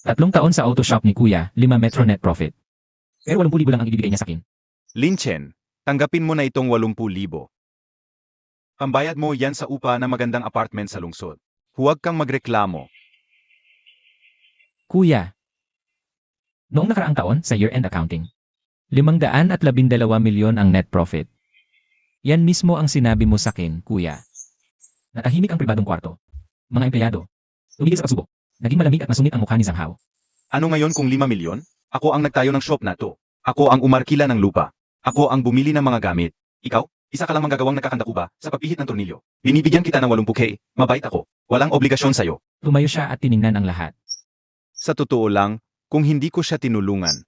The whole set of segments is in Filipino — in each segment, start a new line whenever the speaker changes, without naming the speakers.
3 taon sa auto shop ni Kuya, 5 metro net profit. Pero 80,000 lang ang ibibigay niya sa akin.
Linchen, tanggapin mo na itong 80,000. Pambayad mo yan sa upa na magandang apartment sa lungsod. Huwag kang magreklamo.
Kuya, noong nakaraang taon sa year-end accounting, 512 milyon ang net profit. Yan mismo ang sinabi mo sa akin, Kuya. Natahimik ang pribadong kwarto. Mga empleyado, tumigil sa pagsubok. Naging malamig at masungit ang mukha ni Zhang Hao.
Ano ngayon kung 5 milyon? Ako ang nagtayo ng shop na to. Ako ang umarkila ng lupa. Ako ang bumili ng mga gamit. Ikaw, isa ka lang manggagawang nagkakandakuba sa pagpihit ng tornilyo. Binibigyan kita ng 80K. Mabait ako. Walang obligasyon sa'yo.
Tumayo siya at tiningnan ang lahat.
Sa totoo lang, kung hindi ko siya tinulungan.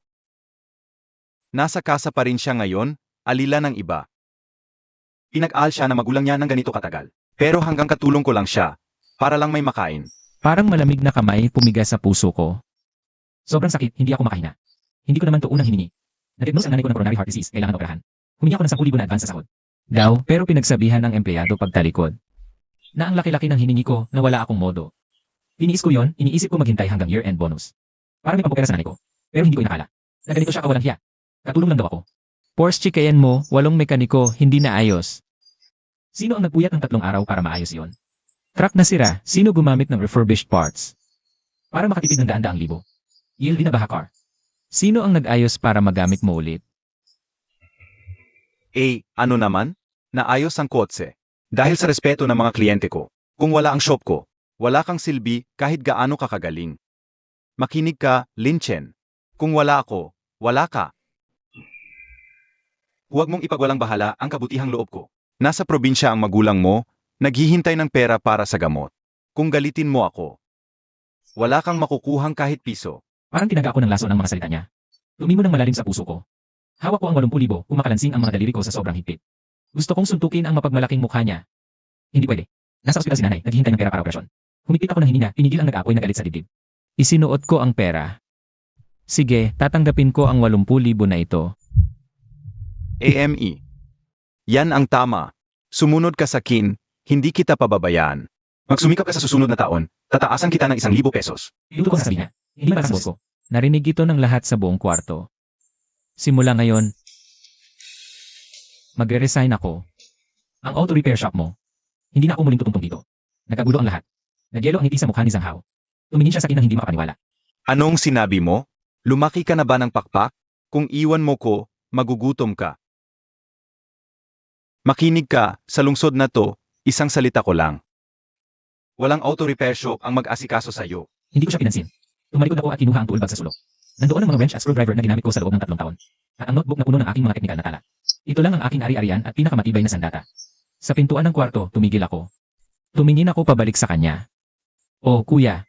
Nasa kasa pa rin siya ngayon, alila ng iba. Pinag-aal siya na magulang niya ng ganito katagal. Pero hanggang katulong ko lang siya, para lang may makain.
Parang malamig na kamay pumigas sa puso ko. Sobrang sakit, hindi ako makahinga. Hindi ko naman to unang hiningi. Na-diagnose ang nanay ko ng coronary heart disease, kailangan operahan. Humingi ako ng 10,000 na advance sa sahod. Daw, pero pinagsabihan ng empleyado pagtalikod. Na ang laki-laki ng hiningi ko na wala akong modo. Tiniis ko yon, iniisip ko maghintay hanggang year-end bonus. Para may pampupera sa nanay ko. Pero hindi ko inakala. Na ganito siya kawalang hiya. Katulong lang daw ako. Porsche chikayan mo, 8 mekaniko, hindi na ayos. Sino ang nagpuyat ng 3 araw para maayos yon? Truck na sira, sino gumamit ng refurbished parts? Para makatipid ng daan-daang libo. Yield din na baha car. Sino ang nag-ayos para magamit mo ulit?
Ano naman? Naayos ang kotse. Dahil sa respeto ng mga kliyente ko. Kung wala ang shop ko, wala kang silbi kahit gaano ka kagaling. Makinig ka, Linchen. Kung wala ako, wala ka. Huwag mong ipagwalang bahala ang kabutihang loob ko. Nasa probinsya ang magulang mo, naghihintay ng pera para sa gamot. Kung galitin mo ako, wala kang makukuhang kahit piso.
Parang tinaga ako ng laso ng mga salita niya. Tumimo ng malalim sa puso ko. Hawak ko ang 80,000, kumakalansing ang mga daliri ko sa sobrang higpit. Gusto kong suntukin ang mapagmalaking mukha niya. Hindi pwede. Nasa ospital si nanay, naghihintay ng pera para operasyon. Humigpit ako ng hininga, pinigil ang nag-aapoy na galit sa dibdib. Isinuot ko ang pera. Sige, tatanggapin ko ang 80,000 na ito.
AME. Yan ang tama. Sumunod ka sa kin, hindi kita pababayaan. Magsumikap ka sa susunod na taon, tataasan kita ng 1,000 pesos.
Pinuto ko sa sabi niya. Hindi para sa boss ko. Narinig ito ng lahat sa buong kwarto. Simula ngayon, magre-resign ako. Ang auto repair shop mo, hindi na ako muling tutungtong dito. Nagkagulo ang lahat. Nagyelo ang ngiti sa mukha ni Zhang Hao. Tumingin siya sa akin ng hindi makapaniwala.
Anong sinabi mo? Lumaki ka na ba ng pakpak? Kung iwan mo ko, magugutom ka. Makinig ka, sa lungsod na to, isang salita ko lang. Walang auto repair shop ang mag-asikaso sa'yo.
Hindi ko siya pinansin. Tumalikod ako at kinuha ang toolbag sa sulok. Nandoon ang mga wrench at screwdriver na ginamit ko sa loob ng 3 taon. At ang notebook na puno ng aking mga teknikal na tala. Ito lang ang aking ari-arian at pinakamatibay na sandata. Sa pintuan ng kwarto, tumigil ako. Tumingin ako pabalik sa kanya. Oh, kuya.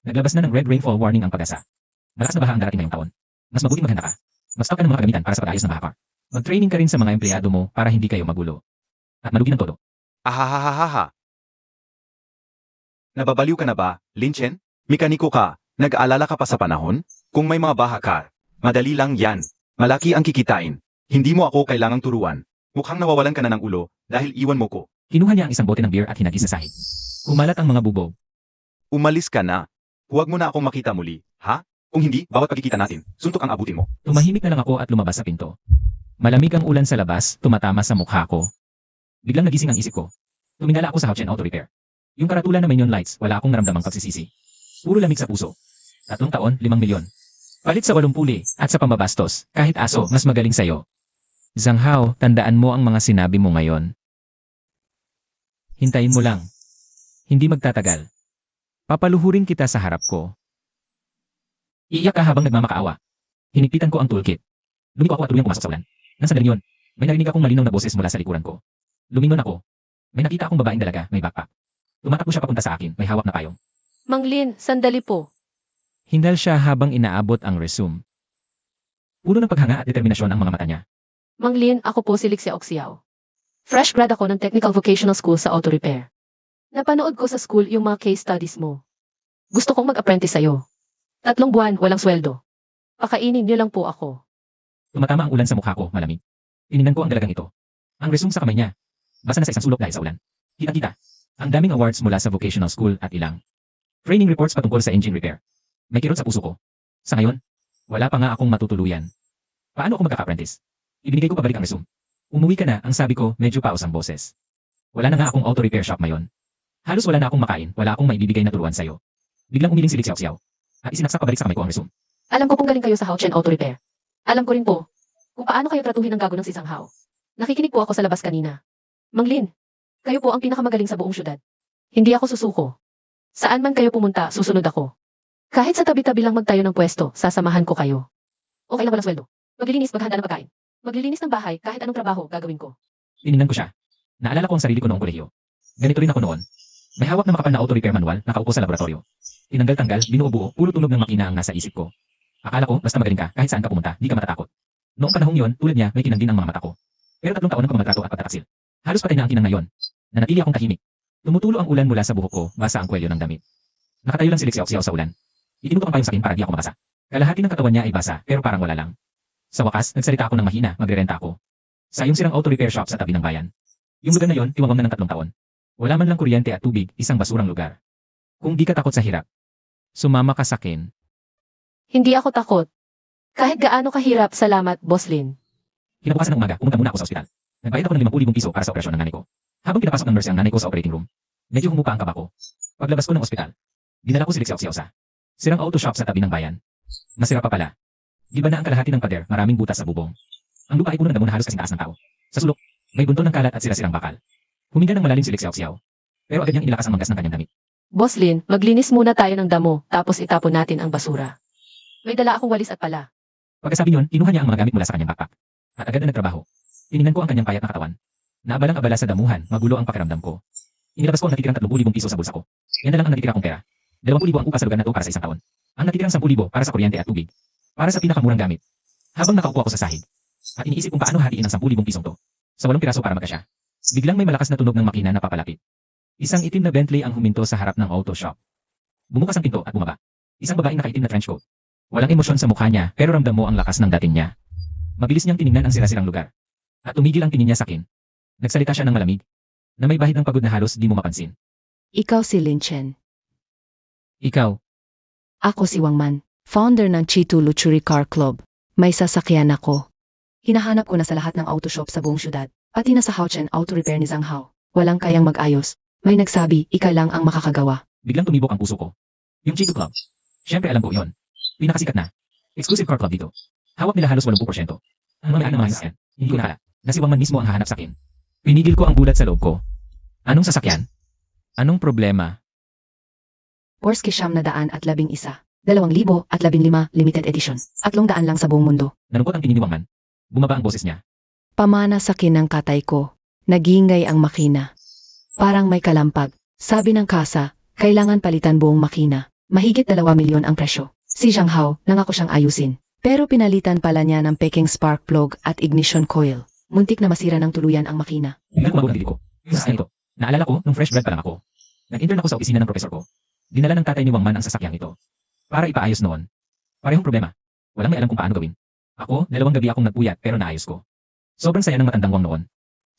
Naglabas na ng red rainfall warning ang pag-asa. Malakas na baha ang darating ngayong taon. Mas mabuting maghanda ka. Mag-stock ka ng mga kagamitan para sa pag-ayos ng baha car. Mag-training ka rin sa mga empleyado mo para hindi kayo magulo. At malugi ng todo.
Ahahahaha. Nababaliw ka na ba, Linchen? Mekaniko ka, nag-aalala ka pa sa panahon? Kung may mga baha car, madali lang yan. Malaki ang kikitain. Hindi mo ako kailangang turuan. Mukhang nawawalan ka na ng ulo dahil iwan mo ko.
Kinuha niya ang isang bote ng beer at hinagi sa sahig. Kumalat ang mga bubog.
Umalis ka na. Huwag mo na akong makita muli, ha? Kung hindi, bawat pagkikita natin, suntok ang abutin mo.
Tumahimik na lang ako at lumabas sa pinto. Malamig ang ulan sa labas, tumatama sa mukha ko. Biglang nagising ang isip ko. Tumingala ako sa Houchen Auto Repair. Yung karatulan na may neon lights, wala akong naramdamang pagsisisi. Puro lamig sa puso. 3 taon, 5 milyon. Palit sa 80 at sa pambabastos, kahit aso, mas magaling sa'yo. Zhang Hao, tandaan mo ang mga sinabi mo ngayon. Hintayin mo lang. Hindi magtatagal. Papaluhurin kita sa harap ko. Iiyak ka habang nagmamakaawa. Hinigpitan ko ang toolkit. Lumiko ako at tuluyang pumasok sa ulan. Nang sandaling yun, may narinig akong malinaw na boses mula sa likuran ko. Lumingon ako. May nakita akong babaeng dalaga, may backpack. Tumatakbo siya papunta sa akin, may hawak na payong.
Mang Lin, sandali po.
Hindal siya habang inaabot ang resume. Puno ng paghanga at determinasyon ang mga mata niya.
Mang Lin, ako po si Lixia Oxiao. Fresh grad ako ng Technical Vocational School sa Auto Repair. Napanood ko sa school yung mga case studies mo. Gusto kong mag-apprentice sa'yo. 3 buwan, walang sweldo. Pakainin niyo lang po ako.
Tumatama ang ulan sa mukha ko, malamig. Tiningnan ko ang dalagang ito. Ang resume sa kamay niya. Basa na sa isang sulok dahil sa ulan. Kita-kita. Ang daming awards mula sa vocational school at ilang training reports patungkol sa engine repair. May kirot sa puso ko. Sa ngayon, wala pa nga akong matutuluyan. Paano ako magkaka-apprentice? Ibinigay ko pabalik ang resume. Umuwi ka na, ang sabi ko, medyo paos ang boses. Wala na nga akong auto repair shop ngayon. Halos wala na akong makain, wala akong maibibigay na turuan sa'yo. Biglang umiling si Lik Xiao Xiao. At isinaksak pabalik sa kamay ko ang resume.
Alam ko kung galing kayo sa Houchen Auto Repair. Alam ko rin po kung paano kayo tratuhin ng gago ng si Sang Hao. Nakikinig po ako sa labas kanina. Mang Lin, kayo po ang pinakamagaling sa buong syudad. Hindi ako susuko. Saan man kayo pumunta, susunod ako. Kahit sa tabi-tabi lang magtayo ng pwesto, sasamahan ko kayo. Okay lang walang sweldo. Maglilinis, maghanda ng pagkain. Maglilinis ng bahay, kahit anong trabaho, gagawin ko.
Tinignan ko siya. Naalala ko ang sarili ko noong kolehiyo. Ganito rin ako noon. May hawak na makapal na auto repair manual, nakaupo sa laboratorio. Tinanggal-tanggal, binuo-buo, puro tunog ng makina ang nasa isip ko. Akala ko, basta magaling ka, kahit saan ka pumunta, di ka matatakot. Noong panahong yon, tulad niya, may kinang din ang mga mata ko. Pero 3 taon ng pagmamaltrato at pagtataksil. Halos patay na ang kinang ngayon. Nanatili akong tahimik. Tumutulo ang ulan mula sa buhok ko, basa ang kwelyo ng damit. Nakatayo lang si Lik Xiao Xiao sa ulan. Itinutok ang payong sa akin para di ako mabasa. Kalahati ng katawan niya ay basa, pero parang wala lang. Sa wakas, nagsalita ako ng mahina, magrerenta ako. Sa yung sirang auto repair shop sa tabi ng bayan. Yung lugar na yon, tiwangwang na ng 3 taon. Wala man lang kuryente at tubig, isang basurang lugar. Kung di ka takot sa hirap, sumama ka sa akin.
Hindi ako takot. Kahit gaano kahirap, salamat, Boss Lin.
Kinabukasan ng umaga, pumunta muna ako sa ospital. Nagbayad ako ng 50,000 piso para sa operasyon ng nanay ko. Habang pinapasok ng nurse ang nanay ko sa operating room, medyo humupa ang kaba ko. Paglabas ko ng ospital, dinala ko si Lik Xiao Xiao sa sirang auto shop sa tabi ng bayan. Masira pa pala. Giba na ang kalahati ng pader, maraming butas sa bubong. Ang lupa ay puno ng damo na halos kasing taas ng tao. Sa sulok, may bunton ng kalat at sira-sirang bakal. Huminga ng malalim si Lik Xiao Xiao. Pero agad niyang inilakas ang manggas ng kanyang damit.
Boss Lin, maglinis muna tayo ng damo, tapos itapon natin ang basura. May dala akong walis at pala.
Pagkasabi niyon, kinuha niya ang mga gamit mula sa kanyang backpack. At agad na nagtrabaho. Tiningnan ko ang kanyang payat na katawan. Naabalang-abala sa damuhan, magulo ang pakiramdam ko. Inilabas ko ang natitirang 30,000 piso sa bulsa ko. Yan na lang ang natitira kong pera. 20,000 ang upa sa lugar na to para sa isang taon. Ang natitirang 10,000 para sa kuryente at tubig. Para sa pinakamurang gamit. Habang nakaupo ako sa sahig. At iniisip kung paano hatiin ang 10,000 pisong to. Sa 8 piraso para magkasya. Biglang may malakas na tunog ng makina na papalapit. Isang itim na Bentley ang huminto sa harap ng auto shop. Bumukas ang pinto at bumaba. Isang babaeng nakaitim na trench coat. Walang emosyon sa mukha niya pero ramdam mo ang lakas ng dating niya. Mabilis niyang tiningnan ang sira-sirang lugar. At tumigil ang tingin niya sa akin. Nagsalita siya ng malamig. Na may bahid ng pagod na halos di mo mapansin.
Ikaw si Lin Chen.
Ikaw,
Ako si Wang Man, founder ng Chitu Luxury Car Club. May sasakyan ako. Hinahanap ko na sa lahat ng auto shop sa buong syudad, pati na sa Houchen Auto Repair ni Zhang Hao. Walang kayang mag-ayos. May nagsabi, ikaw lang ang makakagawa.
biglang tumibok ang puso ko. Yung Chico Club. Siyempre alam ko yon. Pinakasikat na. Exclusive car club dito. Hawak nila halos 80%. Ang mga ng mga sasakyan, hindi ko nakala na si Wang Man mismo ang hahanap sa akin. Pinigil ko ang gulat sa loob ko. Anong sasakyan? Anong problema?
Porsche Siyam-na-daan at 11, 2015 limited edition. 300 lang sa buong mundo.
Nalungkot ang tingin ni Wang Man. Bumaba ang boses niya.
Pamana sa kin ng katay ko. Nagingay ang makina. Parang may kalampag. Sabi ng kasa, kailangan palitan buong makina. Mahigit 2 milyon ang presyo. Si Zhang Hao, nangako siyang ayusin. Pero pinalitan pala niya ng peking spark plug at ignition coil. Muntik na masira ng tuluyan ang makina.
Biglang kumabog ang dili ko. Yung sasakyan ito. Naalala ko nung fresh grad pa lang ako. Nag-intern ako sa opisina ng profesor ko. Dinala ng tatay ni Wang Man ang sasakyang ito. Para ipaayos noon. Parehong problema. Walang may alam kung paano gawin. Ako, 2 gabi akong nagpuyat pero naayos ko. Sobrang saya ng matandang Wang noon.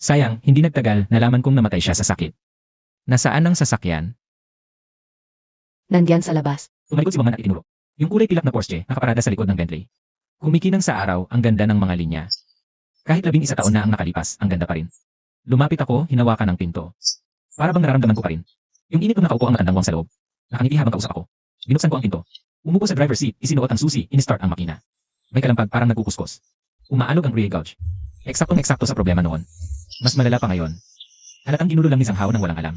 Sayang, hindi nagtagal, nalaman kong namatay siya sa sakit. Nasaan ang sasakyan?
Nandiyan sa labas.
Tumalikod si Wang Man at itinuro. Yung kulay pilak na Porsche, nakaparada sa likod ng Bentley. Kumikinang sa araw, ang ganda ng mga linya. Kahit 11 taon na ang nakalipas, ang ganda pa rin. Lumapit ako, hinawakan ang pinto. Para bang nararamdaman ko pa rin. Yung init nung nakaupo ang matandang Wang sa loob. Nakangiti habang kausap ako. Binuksan ko ang pinto. Umupo sa driver's seat, isinuot ang susi, in-start ang makina. May kalampag parang nagkukuskos. Umaalog ang rear gauge. Eksaktong-eksakto sa problema noon. Mas malala pa ngayon. Halatang ginulo lang ni Zhang Hao nang walang alam.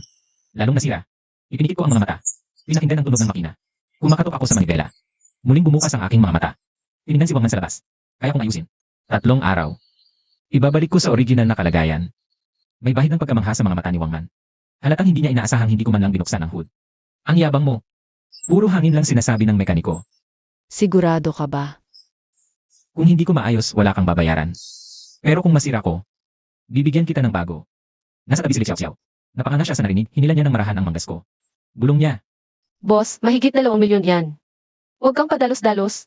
Lalong nasira. Ipinikit ko ang mga mata. Pinakinggan ang tunog ng makina. Kumakatok ako sa manibela. Muling bumukas ang aking mga mata. Tinignan si Wang Man sa labas. Kaya kong ayusin. 3 araw. Ibabalik ko sa original na kalagayan. May bahid ng pagkamangha sa mga mata ni Wang Man. Halatang hindi niya inaasahang hindi ko man lang binuksan ang hood. Ang yabang mo. Puro hangin lang sinasabi ng mekaniko.
Sigurado ka ba?
Kung hindi ko maayos, wala kang babayaran. Pero kung masira ko, bibigyan kita ng bago. Nasa tabi si Lik Xiao Xiao. Napakanga siya sa narinig, hinila niya ng marahan ang manggas ko. Bulong niya.
Boss, mahigit 2 milyon yan. Huwag kang padalos-dalos.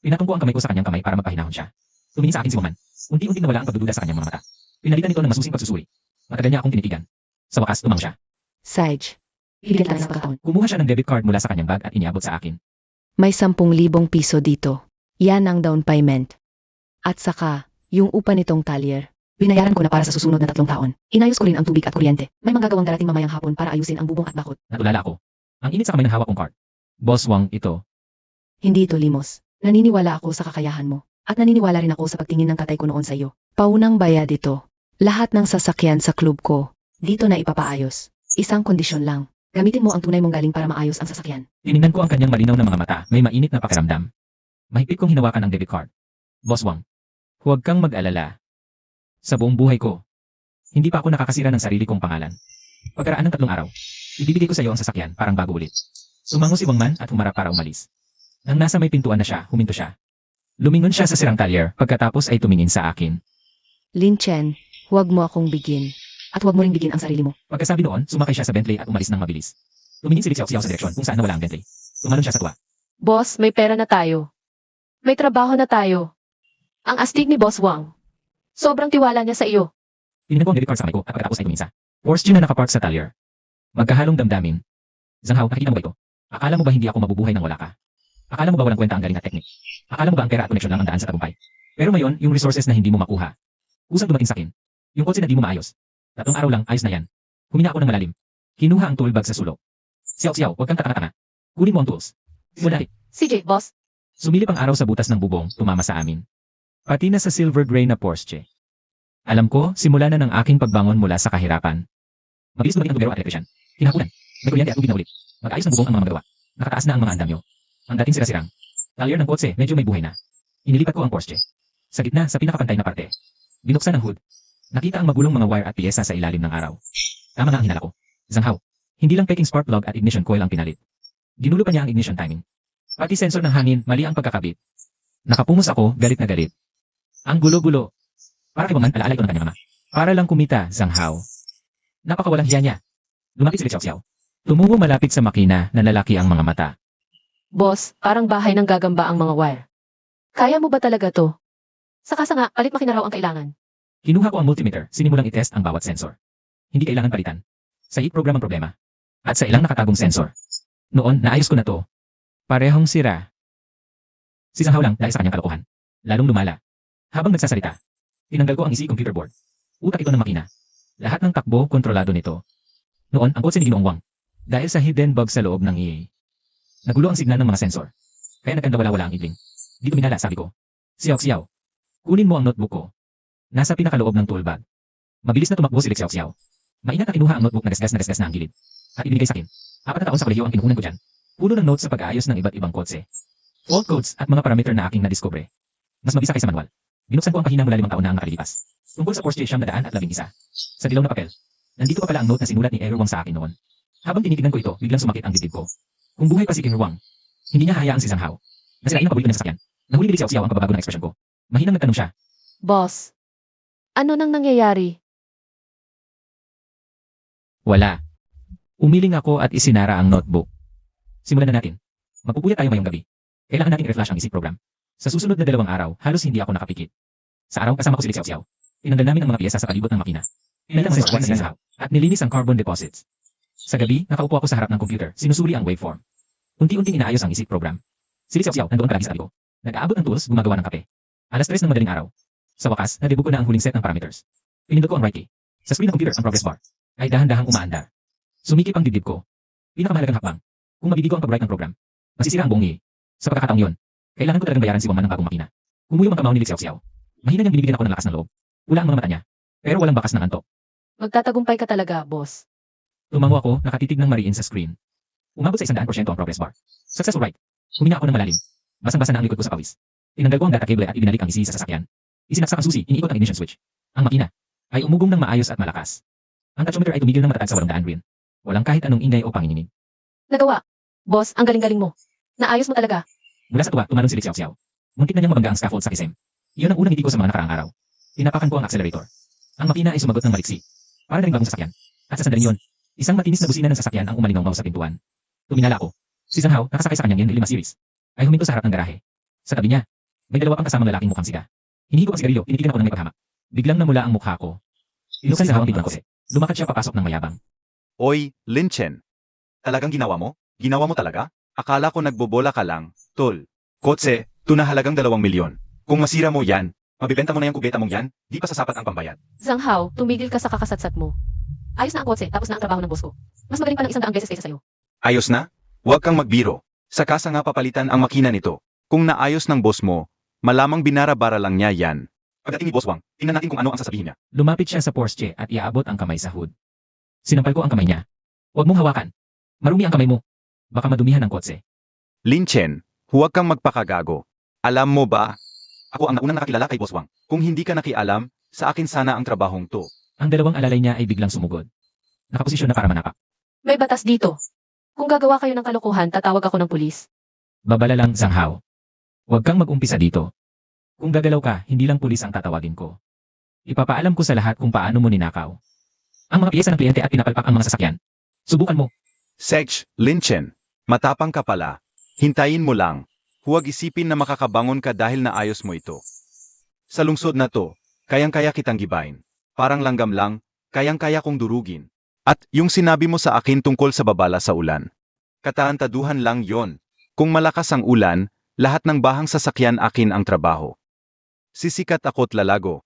Pinatong ko ang kamay ko sa kanyang kamay para magpahinahon siya. Tumingin sa akin si Wang Man. Unti-unting nawala ang pagdududa sa kanyang mga mata. Pinalitan ito ng masusing pagsusuri. Matagal niya akong tinitigan. Sa wakas, tumango siya.
Sage. Higit lang sa pagkataon.
Kumuha siya ng debit card mula sa kanyang bag at iniabot sa akin.
May 10,000 piso dito. Yan ang down payment. At saka, yung upa nitong talyer. Binayaran ko na para sa susunod na 3 taon. Inayos ko rin ang tubig at kuryente. May manggagawang darating mamayang hapon para ayusin ang bubong at bakod.
Natulala ako. Ang init sa kamay ng hawak kong card. Boss Wang, ito.
Hindi ito limos. Naniniwala ako sa kakayahan mo. At naniniwala rin ako sa pagtingin ng tatay ko noon sa iyo. Paunang bayad ito. Lahat ng sasakyan sa club ko, dito na ipapaayos. Isang kondisyon lang. Gamitin mo ang tunay mong galing para maayos ang sasakyan.
Tiningnan ko ang kanyang malinaw na mga mata, may mainit na pakiramdam. Mahigpit kong hinawakan ang debit card. Boss Wang, huwag kang mag-alala. Sa buong buhay ko, hindi pa ako nakakasira ng sarili kong pangalan. Pagkaraan ng 3 araw, ibibigay ko sa iyo ang sasakyan parang bago ulit. Sumango si Wang Man at humarap para umalis. Nang nasa may pintuan na siya, huminto siya. Lumingon siya sa sirang talyer, pagkatapos ay tumingin sa akin.
Lin Chen, huwag mo akong bigin. At huwag mo ring bigin ang sarili mo.
Pagkasabi noon, sumakay siya sa Bentley at umalis ng mabilis. Tumingin si Liu Xiao sa direksyon kung saan nawala ang Bentley. Tumalon siya sa tuwa.
Boss, may pera na tayo. May trabaho na tayo. Ang astig ni Boss Wang. Sobrang tiwala niya sa iyo.
Tinignan ko ang debit card sa kamay ko at pagkatapos ay tumingin sa Porsche na nakapark sa talyer. Magkahalong damdamin. Zhang Hao, nakikita mo ba ito? Akala mo ba hindi ako mabubuhay nang wala ka? Akala mo ba walang kwenta ang galing at teknik? Akala mo ba ang pera at koneksyon lang ang daan sa tagumpay? Pero ngayon, yung resources na hindi mo makuha. Kusang dumating sa akin. Yung kotse na di mo maayos. 3 araw lang, ayos na yan. Humina ako ng malalim. Kinuha ang tool bag sa sulok. Xiao, huwag kang tatanga-tanga. Kunin mo ang tools. Simula.
CJ, boss.
Sumilip ang araw sa butas ng bubong, tumama sa amin. Pati na sa silver gray na Porsche. Alam ko, simula na ng aking pagbangon mula sa kahirapan. Mabilis dumating ang tubero at electrician. Hinakunan. May kuryente at tubig na ulit. Mag-ayos ng bubong ang mga magawa. Nakataas na ang mga andamyo. Ang dating sira-sirang talyer ng kotse, medyo may buhay na. Inilipat ko ang Porsche. Sa gitna, sa pinakapantay na parte. Binuksan ang hood. Nakita ang magulong mga wire at piyesa sa ilalim ng araw. Tama nga ang hinala ko. Zhang Hao, hindi lang peking spark plug at ignition coil ang pinalit. Ginulo pa niya ang ignition timing. Pati sensor ng hangin, mali ang pagkakabit. Nakapungos ako, galit na galit. Ang gulo-gulo. Para kay Wang Man, alaala ito ng kanyang ama. Para lang kumita, Zhang Hao. Napakawalang hiya niya. Lumapit si Liu Xiao. Tumungo malapit sa makina na lalaki ang mga mata.
Boss, parang bahay ng gagamba ang mga wire. Kaya mo ba talaga to? Sakasa nga, palit makina raw ang kailangan.
Kinuha ko ang multimeter, sinimulang itest ang bawat sensor. Hindi kailangan palitan. Sa heat program ang problema. At sa ilang nakatagong sensor. Noon, naayos ko na to. Parehong sira. Si Zhang Hao lang dahil sa kanyang kalokohan. Lalong lumala. Habang nagsasalita, tinanggal ko ang EC computer board. Utak ito ng makina. Lahat ng takbo kontrolado nito. Noon, ang kotse ni Ginoong Wang. Dahil sa hidden bug sa loob ng EA. Nagulo ang signal ng mga sensor. Kaya nagkandawala-wala ang idling. Dito minala, sabi ko. Xiao, kunin mo ang notebook ko. Nasa pinakaloob ng tool bag. Mabilis na tumakbo si Liu Xiao. Maingat na kinuha ang notebook na gasgas na ang gilid. At ibinigay sa akin. 4 na taon sa kolehiyo ang kinukunan ko dyan. Puno ng notes sa pag-aayos ng iba't ibang kotse. Fault codes at mga parameter na aking nadiskubre. Mas mabisa kaysa manual. Binuksan ko ang pahina mula 5 taon na ang nakalilipas. Tungkol sa Porsche 911. Sa dilaw na papel. Nandito pa pala ang note na sinulat ni Error Wang sa akin noon. Habang tinitignan ko ito, biglang sumakit ang dibdib ko. Kung buhay pa si Error Wang, hindi niya hayaan si Zhang Hao. Nasirain ang paborito na sasakyan. Nahuli ni Liu Xiao ang pagbabago ng ekspresyon ko. Mahinang nagtanong siya.
Boss, ano nang nangyayari?
Wala. Umiling ako at isinara ang notebook. Simulan na natin. Magpupuyat tayo ngayong gabi. Kailangan nating i-reflash ang isip program. Sa susunod na 2 araw, halos hindi ako nakapikit. Sa araw kasama ko si Liu Xiao. Tinanggal namin ang mga piyesa sa palibot ng makina. Tinanggal ang sensor sa Zhang Hao at nilinis ang carbon deposits. Sa gabi, nakaupo ako sa harap ng computer, sinusuri ang waveform. Unti-unting inaayos ang isip program. Si Liu Xiao nandoon palagi sa tabi ko. Nag-aabot ng tools, gumagawa ng kape. 3:00 ng madaling araw. Sa wakas, nadebug ko na ang huling set ng parameters. Pinindot ko ang right key. Sa screen ng computer, ang progress bar ay dahan-dahang umaandar. Sumikip ang dibdib ko. Pinakamahalagang hakbang. Kung mabibigo ang pag-write ng program, masisira ang buong EA. Sa pagkakataong yon, kailangan ko talagang bayaran si Wang Man ng bagong makina. Umuyong ang kamao ni Liu Xiao. Mahina niyang binibigyan ako ng lakas ng loob. Pula ang mga mata niya. Pero walang bakas ng antok.
Magtatagumpay ka talaga, boss.
Tumango ako, nakatitig ng mariin sa screen. Umabot sa 100% ang progress bar. Successful write. Humina ako ng malalim. Basang-basa na ang likod ko sa pawis. Tinanggal ko ang data cable at ibinalik ang EC sa sasakyan. Isinaksak ang susi, iniikot ang ignition switch. Ang makina ay umugong ng maayos at malakas. Ang tachometer ay tumigil ng matatag sa 800 rin. Walang kahit anong ingay o panginginig.
Nagawa. Boss, ang galing-galing mo. Naayos mo talaga.
Mula sa tuwa, tumalon si Liu Xiao. Muntik na niyang mabangga ang scaffold sa kisem. Iyon ang unang hindi ko sa mga nakaraang araw. Tinapakan ko ang accelerator. Ang makina ay sumagot ng maliksi. Para na rin bagong sasakyan. At sa sandaling yon, isang matinis na busina ng sasakyan ang umalingaw sa pintuan. Tuminala ako. Si Zhang Hao, nakasakay sa kanyang Yen 5 series, ay huminto sa harap ng garahe. Sa tabi niya, may 2 pang kasamang lalaking mukhang siga. Hinihi ko ang sigarilyo, tinitigan ako ng may paghamak. Biglang namula ang mukha ko. Tinuksan si Zhang Hao ang pintuan ko. Lumakad siya papasok ng mayabang.
Oy, Lin Chen. Talagang ginawa mo? Ginawa mo talaga? Akala ko nagbobola ka lang, tol. Kotse, tunahalagang 2 milyon. Kung masira mo yan, mabibenta mo na yung kubeta mong yan, di pa sasapat ang pambayad.
Zhang Hao, tumigil ka sa kakasatsat mo. Ayos na ang kotse, tapos na ang trabaho ng boss ko. Mas magaling pa ng 100 beses kaysa sa'yo.
Ayos na? Huwag kang magbiro. Sa kasa nga papalitan ang makina nito. Kung naayos ng boss mo, malamang binara-bara lang niya yan. Pagdating ni Boss Wang, tingnan natin kung ano ang sasabihin niya.
Lumapit siya sa Porsche at iaabot ang kamay sa hood. Sinampal ko ang kamay niya. Huwag mong hawakan. Marumi ang kamay mo. Baka madumihan ang kotse.
Lin Chen, huwag kang magpakagago. Alam mo ba? Ako ang naunang nakakilala kay Boss Wang. Kung hindi ka nakialam, sa akin sana ang trabahong to.
Ang dalawang alalay niya ay biglang sumugod. Nakaposisyon na para manapak.
May batas dito. Kung gagawa kayo ng kalokohan, tatawag ako ng pulis.
Babala lang, Zhang Hao. Huwag kang mag-umpisa dito. Kung gagalaw ka, hindi lang pulis ang tatawagin ko. Ipapaalam ko sa lahat kung paano mo ninakaw. Ang mga piyesa ng kliyente at pinapalpak ang mga sasakyan. Subukan mo.
Sech, Lin Chen, matapang ka pala. Hintayin mo lang. Huwag isipin na makakabangon ka dahil naayos mo ito. Sa lungsod na to, kayang-kaya kitang gibain. Parang langgam lang, kayang-kaya kong durugin. At yung sinabi mo sa akin tungkol sa babala sa ulan. Kataantaduhan lang yon. Kung malakas ang ulan, lahat ng bahang sasakyan akin ang trabaho. Sisikat ako't lalago.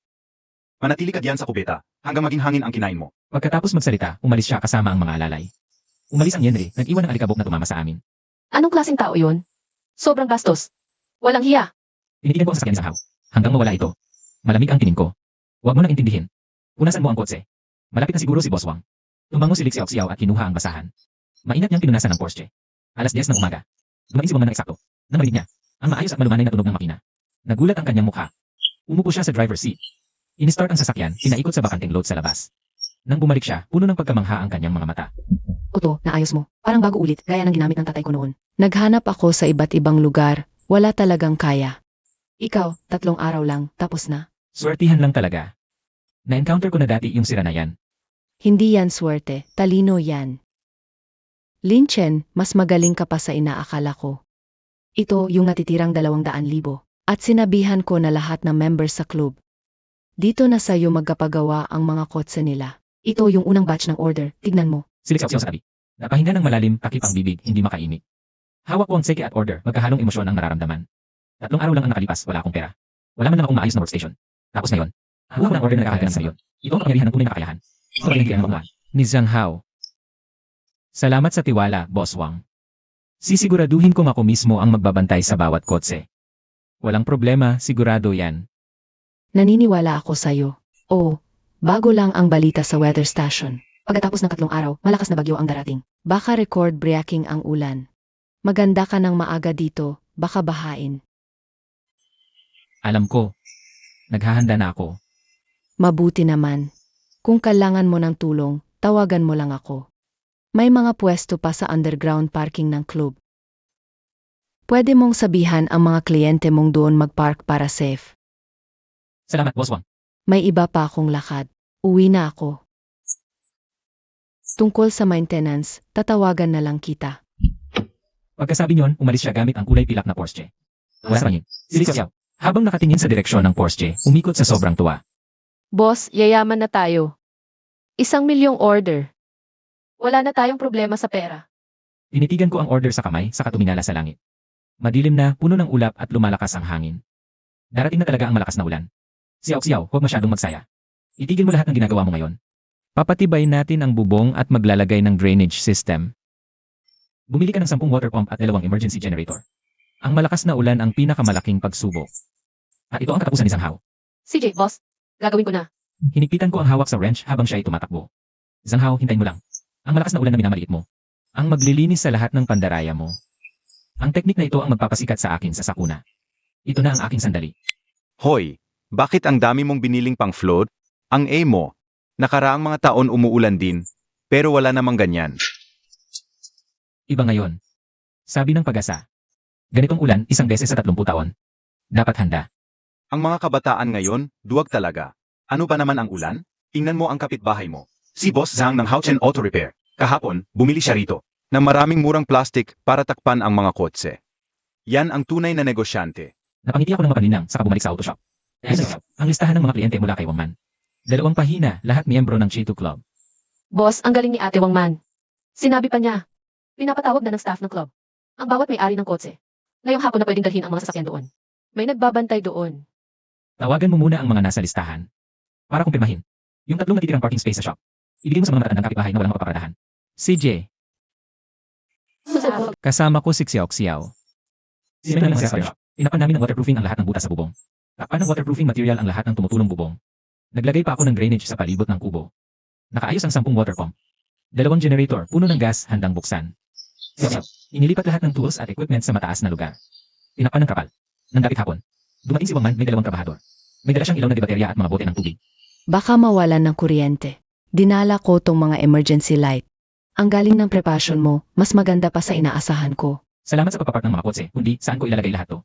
Manatili ka diyan sa kubeta, hanggang maging hangin ang kinain mo.
Pagkatapos magsalita, umalis siya kasama ang mga alalay. Umalis ang Yenri, nag-iwan ng alikabok na tumama sa amin.
Anong klaseng tao yon? Sobrang bastos. Walang hiya.
Tinitigan ko ang sasakyan ni Zhang Hao. Hanggang mawala ito. Malamig ang tingin ko. Huwag mo nang intindihin. Punasan mo ang kotse. Malapit na siguro si Boss Wang. Tumango si Lixiao Xiao at kinuha ang basahan. Mainat niyang pinunasan ng Porsche. Alas 10 ng umaga. Dumating si Wang na eksakto. Nang marinig niya, ang maayos at malumanay na tunog ng makina. Nagulat ang kanyang mukha. Umupo siya sa driver's seat. Ini-start ang sasakyan, pinaikot sa bakanteng load sa labas. Nang bumalik siya, puno ng pagkamangha ang kanyang mga mata.
Oto, naayos mo. Parang bago ulit, gaya ng ginamit ng tatay ko noon. Naghanap ako sa iba't ibang lugar. Wala talagang kaya. Ikaw, 3 araw lang, tapos na.
Swertihan lang talaga. Na-encounter ko na dati yung sira na yan.
Hindi yan swerte, talino yan. Lin Chen, mas magaling ka pa sa inaakala ko. Ito yung natitirang 200,000. At sinabihan ko na lahat ng members sa club. Dito na sa'yo magkapagawa ang mga kotse nila. Ito yung unang batch ng order, tignan mo.
Si Lixiao Xiao sa tabi. Napahinga ng malalim, takip ang bibig, hindi makaimik. Hawak ko ang seke at order, magkahalong emosyon ang nararamdaman. 3 araw lang ang nakalipas, wala akong pera. Wala man lang akong maayos na workstation. Tapos ngayon, hawak ko ng order na nakakagana sa ngayon. Ito ang kapangyarihan ng tunay na kakayahan. Ito ang ng mga ni Zhang Hao. Salamat sa tiwala, Boss Wang. Sisiguraduhin kong ako mismo ang magbabantay sa bawat kotse. Walang problema, sigurado yan.
Naniniwala ako sa'yo. Oh, bago lang ang balita sa weather station. Pagkatapos ng 3 araw, malakas na bagyo ang darating. Baka record breaking ang ulan. Maganda ka ng maaga dito, baka bahain.
Alam ko. Naghahanda na ako.
Mabuti naman. Kung kailangan mo ng tulong, tawagan mo lang ako. May mga pwesto pa sa underground parking ng club. Pwede mong sabihan ang mga kliyente mong doon magpark para safe.
Salamat, Boss Wang.
May iba pa akong lakad. Uwi na ako. Tungkol sa maintenance, tatawagan na lang kita.
Pagkasabi niyon, umalis siya gamit ang kulay pilak na Porsche. Wala sa pangin. Si Lixiao Xiao, habang nakatingin sa direksyon ng Porsche, umikot sa sobrang tuwa.
Boss, yayaman na tayo. 1,000,000 order. Wala na tayong problema sa pera.
Tinitigan ko ang order sa kamay, saka tumingala sa langit. Madilim na, puno ng ulap at lumalakas ang hangin. Darating na talaga ang malakas na ulan. Xiao Xiao, huwag masyadong magsaya. Itigil mo lahat ng ginagawa mo ngayon. Papatibay natin ang bubong at maglalagay ng drainage system. Bumili ka ng 10 water pump at 2 emergency generator. Ang malakas na ulan ang pinakamalaking pagsubok. At ito ang katapusan ni Zhang Hao.
CJ, boss, gagawin ko na.
Hinigpitan ko ang hawak sa wrench habang siya ay tumatakbo. Zhang Hao, hintayin mo lang. Ang malakas na ulan na minamaliit mo. Ang maglilinis sa lahat ng pandaraya mo. Ang teknik na ito ang magpapasikat sa akin sa sakuna. Ito na ang aking sandali.
Hoy, bakit ang dami mong biniling pang float? Ang A mo. Nakaraang mga taon umuulan din, pero wala namang ganyan.
Iba ngayon. Sabi ng pag-asa. Ganitong ulan 1 beses sa 30 taon. Dapat handa.
Ang mga kabataan ngayon, duwag talaga. Ano ba naman ang ulan? Tingnan mo ang kapitbahay mo. Si Boss Zhang ng Houchen Auto Repair. Kahapon, bumili siya rito ng maraming murang plastic para takpan ang mga kotse. Yan ang tunay na negosyante.
Napangiti ako ng mapaninang saka bumalik sa auto shop. Ang listahan ng mga kliyente mula kay Wang Man. 2 pahina, lahat miyembro ng Chitu Club.
Boss, ang galing ni Ate Wang Man. Sinabi pa niya, pinapatawag na ng staff ng club. ang bawat may-ari ng kotse. Ngayong hapon na pwedeng dalhin ang mga sasakyan doon. May nagbabantay doon.
Tawagan mo muna ang mga nasa listahan. Para kumpirmahin. Yung 3 natitirang parking space sa shop. Ibigay mo sa mga matatandang kapitbahay na walang mapaparadahan. CJ, kasama ko si Xiao. Sinimay namin sa shop. Tinapan namin ng waterproofing ang lahat ng butas sa bubong. Takpan ng waterproofing material ang lahat ng tumutulong bubong. Naglagay pa ako ng drainage sa palibot ng kubo. Nakaayos ang 10 water pump. 2 generator, puno ng gas, handang buksan. Xiao, inilipat lahat ng tools at equipment sa mataas na lugar. Tinapan ng kapal. Nang dapit hapon, dumating si Wang Man, may 2 trabahador. May dala siyang ilaw na baterya at mga bote ng tubig.
Baka mawalan ng kuryente. Dinala ko tong mga emergency light. Ang galing ng preparasyon mo, mas maganda pa sa inaasahan ko.
Salamat sa pagpapark ng mga kotse, kundi saan ko ilalagay lahat to.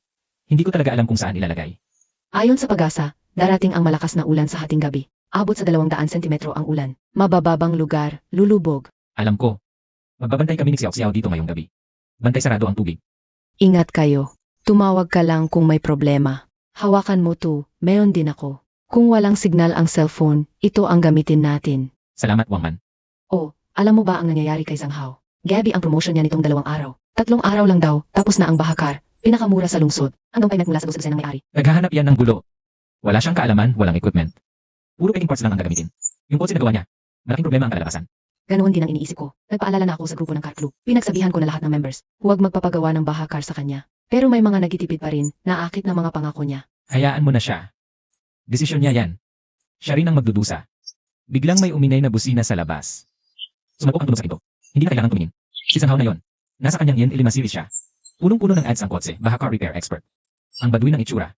Hindi ko talaga alam kung saan ilalagay.
Ayon sa pag-asa, darating ang malakas na ulan sa hating gabi. Abot sa 200 sentimetro ang ulan. Mabababang lugar, lulubog.
Alam ko. Magbabantay kami ni Xiao dito ngayong gabi. Bantay sarado ang tubig.
Ingat kayo. Tumawag ka lang kung may problema. Hawakan mo to, meron din ako. Kung walang signal ang cellphone, ito ang gamitin natin.
Salamat, Wang Man.
Oh, alam mo ba ang nangyayari kay Zhang Hao? Gabi ang promotion niya nitong 2 araw. 3 araw lang daw, tapos na ang bahakar. Pinakamura sa lungsod. Hanggang payment mula sa gusto ng may-ari.
Naghahanap yan ng gulo. Wala siyang kaalaman, walang equipment. Puro peking parts lang ang gagamitin. Yung kotse na gawa niya, malaking problema ang kalalabasan.
Ganoon din ang iniisip ko. Nagpaalala na ako sa grupo ng car club. Pinagsabihan ko na lahat ng members. Huwag magpapagawa ng bahakar sa kanya. Pero may mga nagtitipid pa rin, naakit na mga pangako niya.
Hayaan mo na siya. Desisyon niya yan. Siya rin ang magdudusa. Biglang may uminay na busina sa labas. Sumabog ang tunog sa ito. Hindi na kailangan tumingin. Si Zhang Hao na yon. Nasa kanyang Yen Ilima series siya. Punong-puno ng ads ang kotse, bahakar repair expert. Ang baduy ng itsura.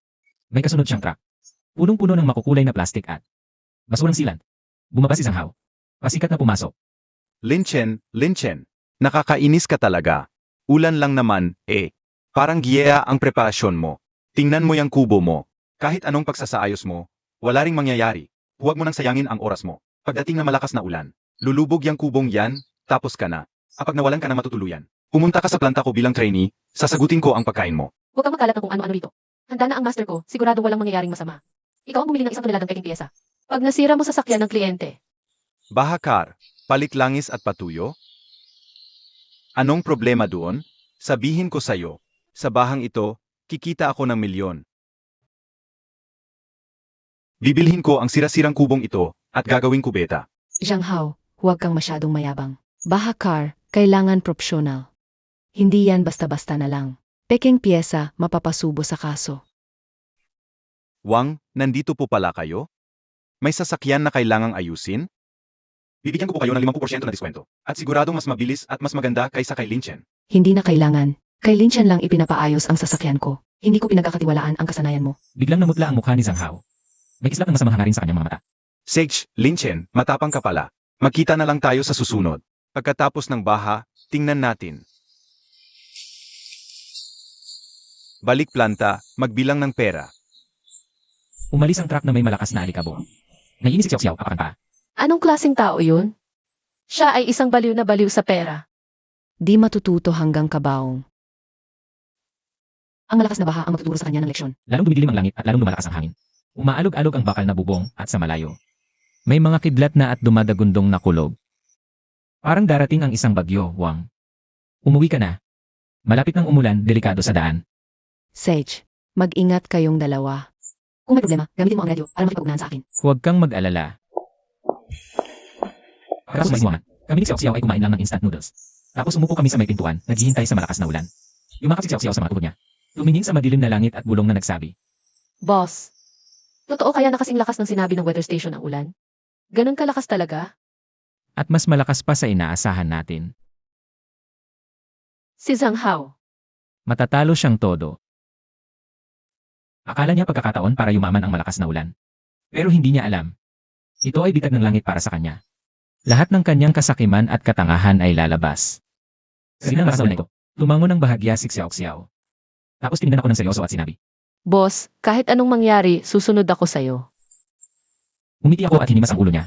May kasunod siyang truck. Punong-puno ng makukulay na plastic at basurang sealant. Bumaba si Zhang Hao. Pasikat na pumasok.
Lin Chen, nakakainis ka talaga. Ulan lang naman, eh. Parang giyea ang preparasyon mo. Tingnan mo yung kubo mo. Kahit anong pagsasaayos mo, wala ring mangyayari. Huwag mo nang sayangin ang oras mo. Pagdating na malakas na ulan, lulubog yung kubong yan, tapos ka na. Kapag nawalan ka na matutuluyan, pumunta ka sa planta ko bilang trainee, sasagutin ko ang pagkain mo.
Huwag kang magkalat ng kung ano-ano rito. Handa na ang master ko, sigurado walang mangyayaring masama. Ikaw ang bumili ng 1 toneladang peking piyesa. Pag nasira mo sa sakyan ng kliyente,
Bahakar, paliklangis at patuyo? Anong problema doon? Sabihin ko sa'yo, sa bahang ito, kikita ako ng milyon. Bibilhin ko ang sira-sirang kubong ito at gagawing kubeta.
Zhang Hao, huwag kang masyadong mayabang. Bahakar, kailangan propsyonal. Hindi yan basta-basta na lang. Peking piyesa, mapapasubo sa kaso.
Wang, nandito po pala kayo? May sasakyan na kailangang ayusin? Bibigyan ko po kayo ng 50% na diskwento. At siguradong mas mabilis at mas maganda kaysa kay Lin Chen.
Hindi na kailangan. Kay Lin Chen lang ipinapaayos ang sasakyan ko. Hindi ko pinagkakatiwalaan ang kasanayan mo.
Biglang namutla ang mukha ni Zhang Hao. May kislap ng masamang hangarin sa kanyang mga mata.
Sage, Lin Chen, matapang ka pala. Magkita na lang tayo sa susunod. Pagkatapos ng baha, tingnan natin. Balik planta, magbilang ng pera.
Umalis ang truck na may malakas na alikabok. Naiinis si Xiao, apakan pa.
anong klaseng tao yun? Siya ay isang baliw na baliw sa pera.
Di matututo hanggang kabaong. Ang malakas na baha ang magtuturo sa kanya ng leksyon.
Lalong dumidilim ang langit at lalong lumalakas ang hangin. Umaalog-alog ang bakal na bubong at sa malayo. May mga kidlat na at dumadagundong na kulog. Parang darating ang isang bagyo, Wang. Umuwi ka na. Malapit ng umulan, delikado sa daan.
Sage, mag-ingat kayong dalawa.
Kung may problema, gamitin mo ang radio para makipag-unahan sa akin.
Huwag kang mag-alala. Pagkatapos may iwanan, kami ni Xiao ay kumain lang ng instant noodles. Tapos umupo kami sa may pintuan, naghihintay sa malakas na ulan. Yumakap si Xiao sa mga tuhod niya. Tumingin sa madilim na langit at bulong na nagsabi.
Boss, totoo kaya na kasing lakas ng sinabi ng weather station ang ulan? Ganun kalakas talaga?
At mas malakas pa sa inaasahan natin.
Si Zhang Hao.
Matatalo siyang todo. Akala niya pagkakataon para yumaman ang malakas na ulan. Pero hindi niya alam. Ito ay bitag ng langit para sa kanya. Lahat ng kanyang kasakiman at katangahan ay lalabas. Sa ginang lakas na ulan ito, lumango ng bahagya si Xiao. Tapos tinignan ako ng seryoso at sinabi.
Boss, kahit anong mangyari, susunod ako sa'yo.
Umiti ako at hinimas ang ulo niya.